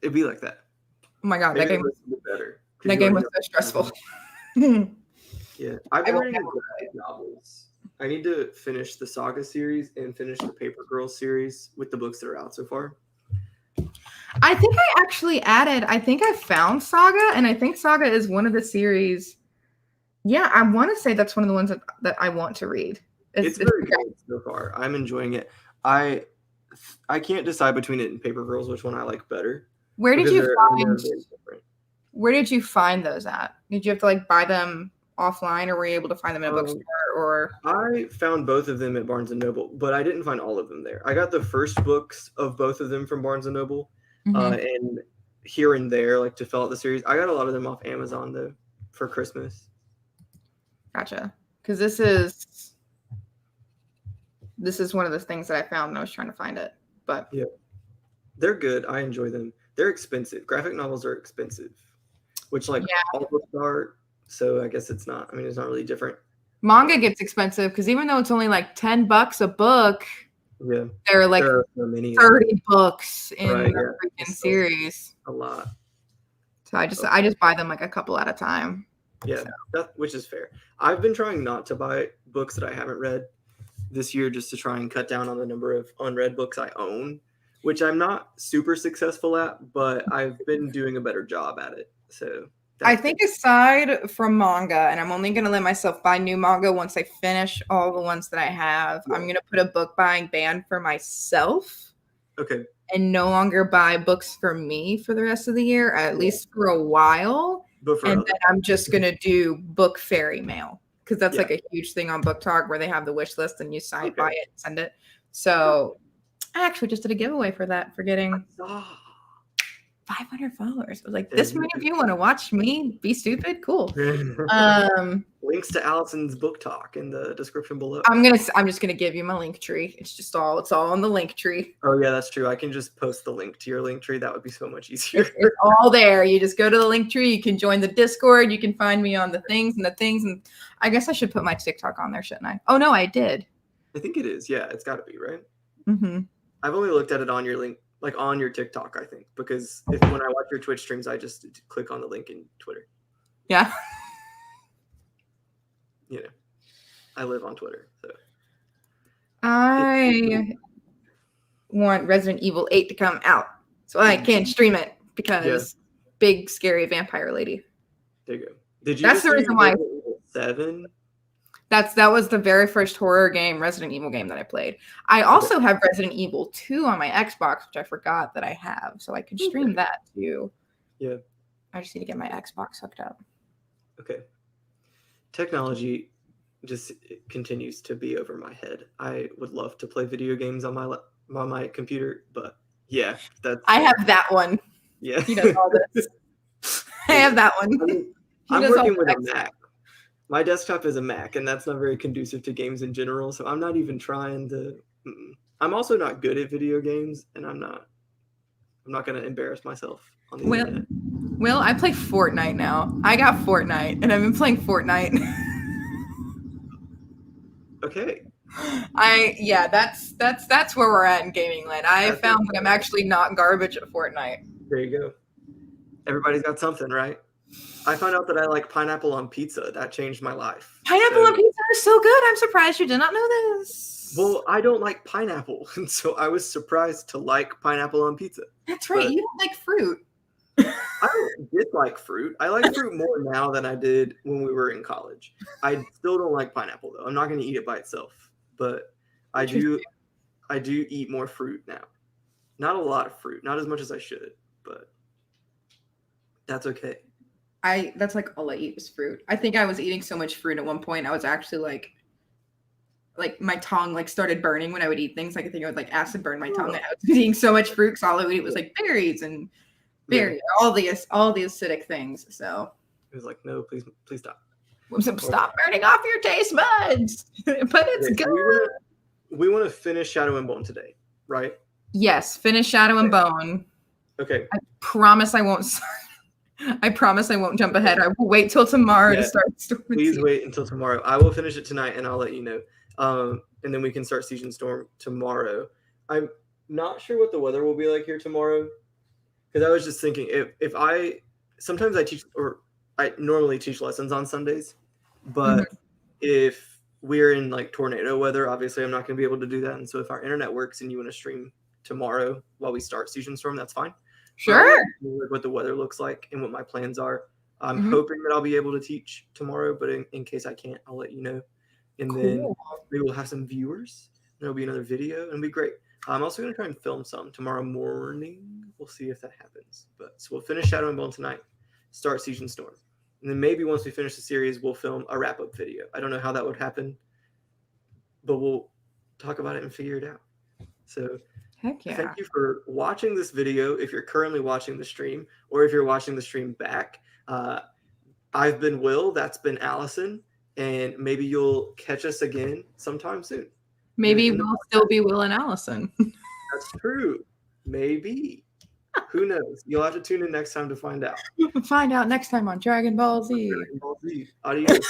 It'd be like that. Oh my god, Maybe that game was so stressful. Yeah, I've been reading novels. I need to finish the Saga series and finish the Paper Girls series with the books that are out so far. I think I found Saga, and I think Saga is one of the series. Yeah, I want to say that's one of the ones that I want to read. It's very good so far. I'm enjoying it. I I can't decide between it and Paper Girls which one I like better. Where did because you they're find? very different. Where did you find those at? Did you have to like buy them offline, or were you able to find them in a bookstore? Or I found both of them at Barnes and Noble, but I didn't find all of them there. I got the first books of both of them from Barnes and Noble, and here and there, like to fill out the series. I got a lot of them off Amazon though for Christmas. Gotcha. Because this is one of the things that I found when I was trying to find it. But yeah, they're good. I enjoy them. They're expensive. Graphic novels are expensive, which like all books are. So I guess it's not. I mean, it's not really different. Manga gets expensive because even though it's only like $10 a book, there are like 30 books in the freaking series. A lot. So I just buy them like a couple at a time. Yeah, which is fair. I've been trying not to buy books that I haven't read this year just to try and cut down on the number of unread books I own, which I'm not super successful at, but I've been doing a better job at it. So I think aside from manga, and I'm only going to let myself buy new manga once I finish all the ones that I have, I'm going to put a book buying ban for myself. Okay. And no longer buy books for me for the rest of the year, at least for a while. And then I'm just going to do book fairy mail because that's like a huge thing on Book Talk where they have the wish list and you buy it and send it. So I actually just did a giveaway for that for getting 500 followers. I was like, this many of you want to watch me be stupid? Cool. Links to Allison's Book Talk in the description below. I'm just gonna give you my link tree. It's all on the link tree. Oh yeah, that's true. I can just post the link to your link tree. That would be so much easier. It's all there. You just go to the link tree. You can join the Discord. You can find me on the things. And I guess I should put my TikTok on there, shouldn't I? Oh no, I did. I think it is. Yeah, it's got to be, right? Mm-hmm. I've only looked at it on your link. Like on your TikTok, I think, because when I watch your Twitch streams, I just click on the link in Twitter. Yeah. You know, I live on Twitter, so. I want Resident Evil 8 to come out so I can stream it because big scary vampire lady. There you go. Did you? That's the reason why. 7. That was the very first horror game, Resident Evil game that I played. I also have Resident Evil 2 on my Xbox, which I forgot that I have, so I could stream that too. Yeah. I just need to get my Xbox hooked up. Okay. Technology just continues to be over my head. I would love to play video games on my computer, but yeah, I have that one. Yeah. He does all this. I have that one. I mean, I'm working with a Mac. My desktop is a Mac, and that's not very conducive to games in general, so I'm not even trying to... I'm also not good at video games, and I'm not going to embarrass myself on the internet. Well, I play Fortnite now. I got Fortnite, and I've been playing Fortnite. Okay. That's where we're at in gaming land. I found that I'm actually not garbage at Fortnite. There you go. Everybody's got something, right? I found out that I like pineapple on pizza. That changed my life. Pineapple on pizza is so good. I'm surprised you did not know this. Well, I don't like pineapple, and so I was surprised to like pineapple on pizza. That's right. You don't like fruit. I don't dislike fruit. I like fruit more now than I did when we were in college. I still don't like pineapple, though. I'm not going to eat it by itself, but I do eat more fruit now. Not a lot of fruit. Not as much as I should, but that's okay. That's like all I eat is fruit. I think I was eating so much fruit at one point. I was actually like my tongue like started burning when I would eat things. Like I think I would like acid burn my tongue. I was eating so much fruit because all I would eat was like berries and all the acidic things. So it was like, no, please stop. Stop burning off your taste buds. But it's good. We want to finish Shadow and Bone today, right? Yes, finish Shadow and Bone. Okay. I promise I won't jump ahead. I will wait till tomorrow to start Storm. Please wait until tomorrow. I will finish it tonight and I'll let you know. And then we can start Siege and Storm tomorrow. I'm not sure what the weather will be like here tomorrow. Because I was just thinking, if sometimes I teach, or I normally teach lessons on Sundays, but if we're in like tornado weather, obviously I'm not going to be able to do that. And so if our internet works and you want to stream tomorrow while we start Siege and Storm, that's fine. Sure. What the weather looks like and what my plans are. I'm hoping that I'll be able to teach tomorrow, but in case I can't, I'll let you know. And then maybe we'll have some viewers. There'll be another video, and it'll be great. I'm also going to try and film some tomorrow morning. We'll see if that happens. So we'll finish Shadow and Bone tonight, start Siege and Storm. And then maybe once we finish the series, we'll film a wrap-up video. I don't know how that would happen, but we'll talk about it and figure it out. So Heck yeah. thank you for watching this video if you're currently watching the stream, or if you're watching the stream back. I've been Will, that's been Allison, and maybe you'll catch us again sometime soon. Maybe we'll still be Will and Allison. That's true. Maybe. Who knows? You'll have to tune in next time to find out. Find out next time on Dragon Ball Z. Dragon Ball Z. Adios.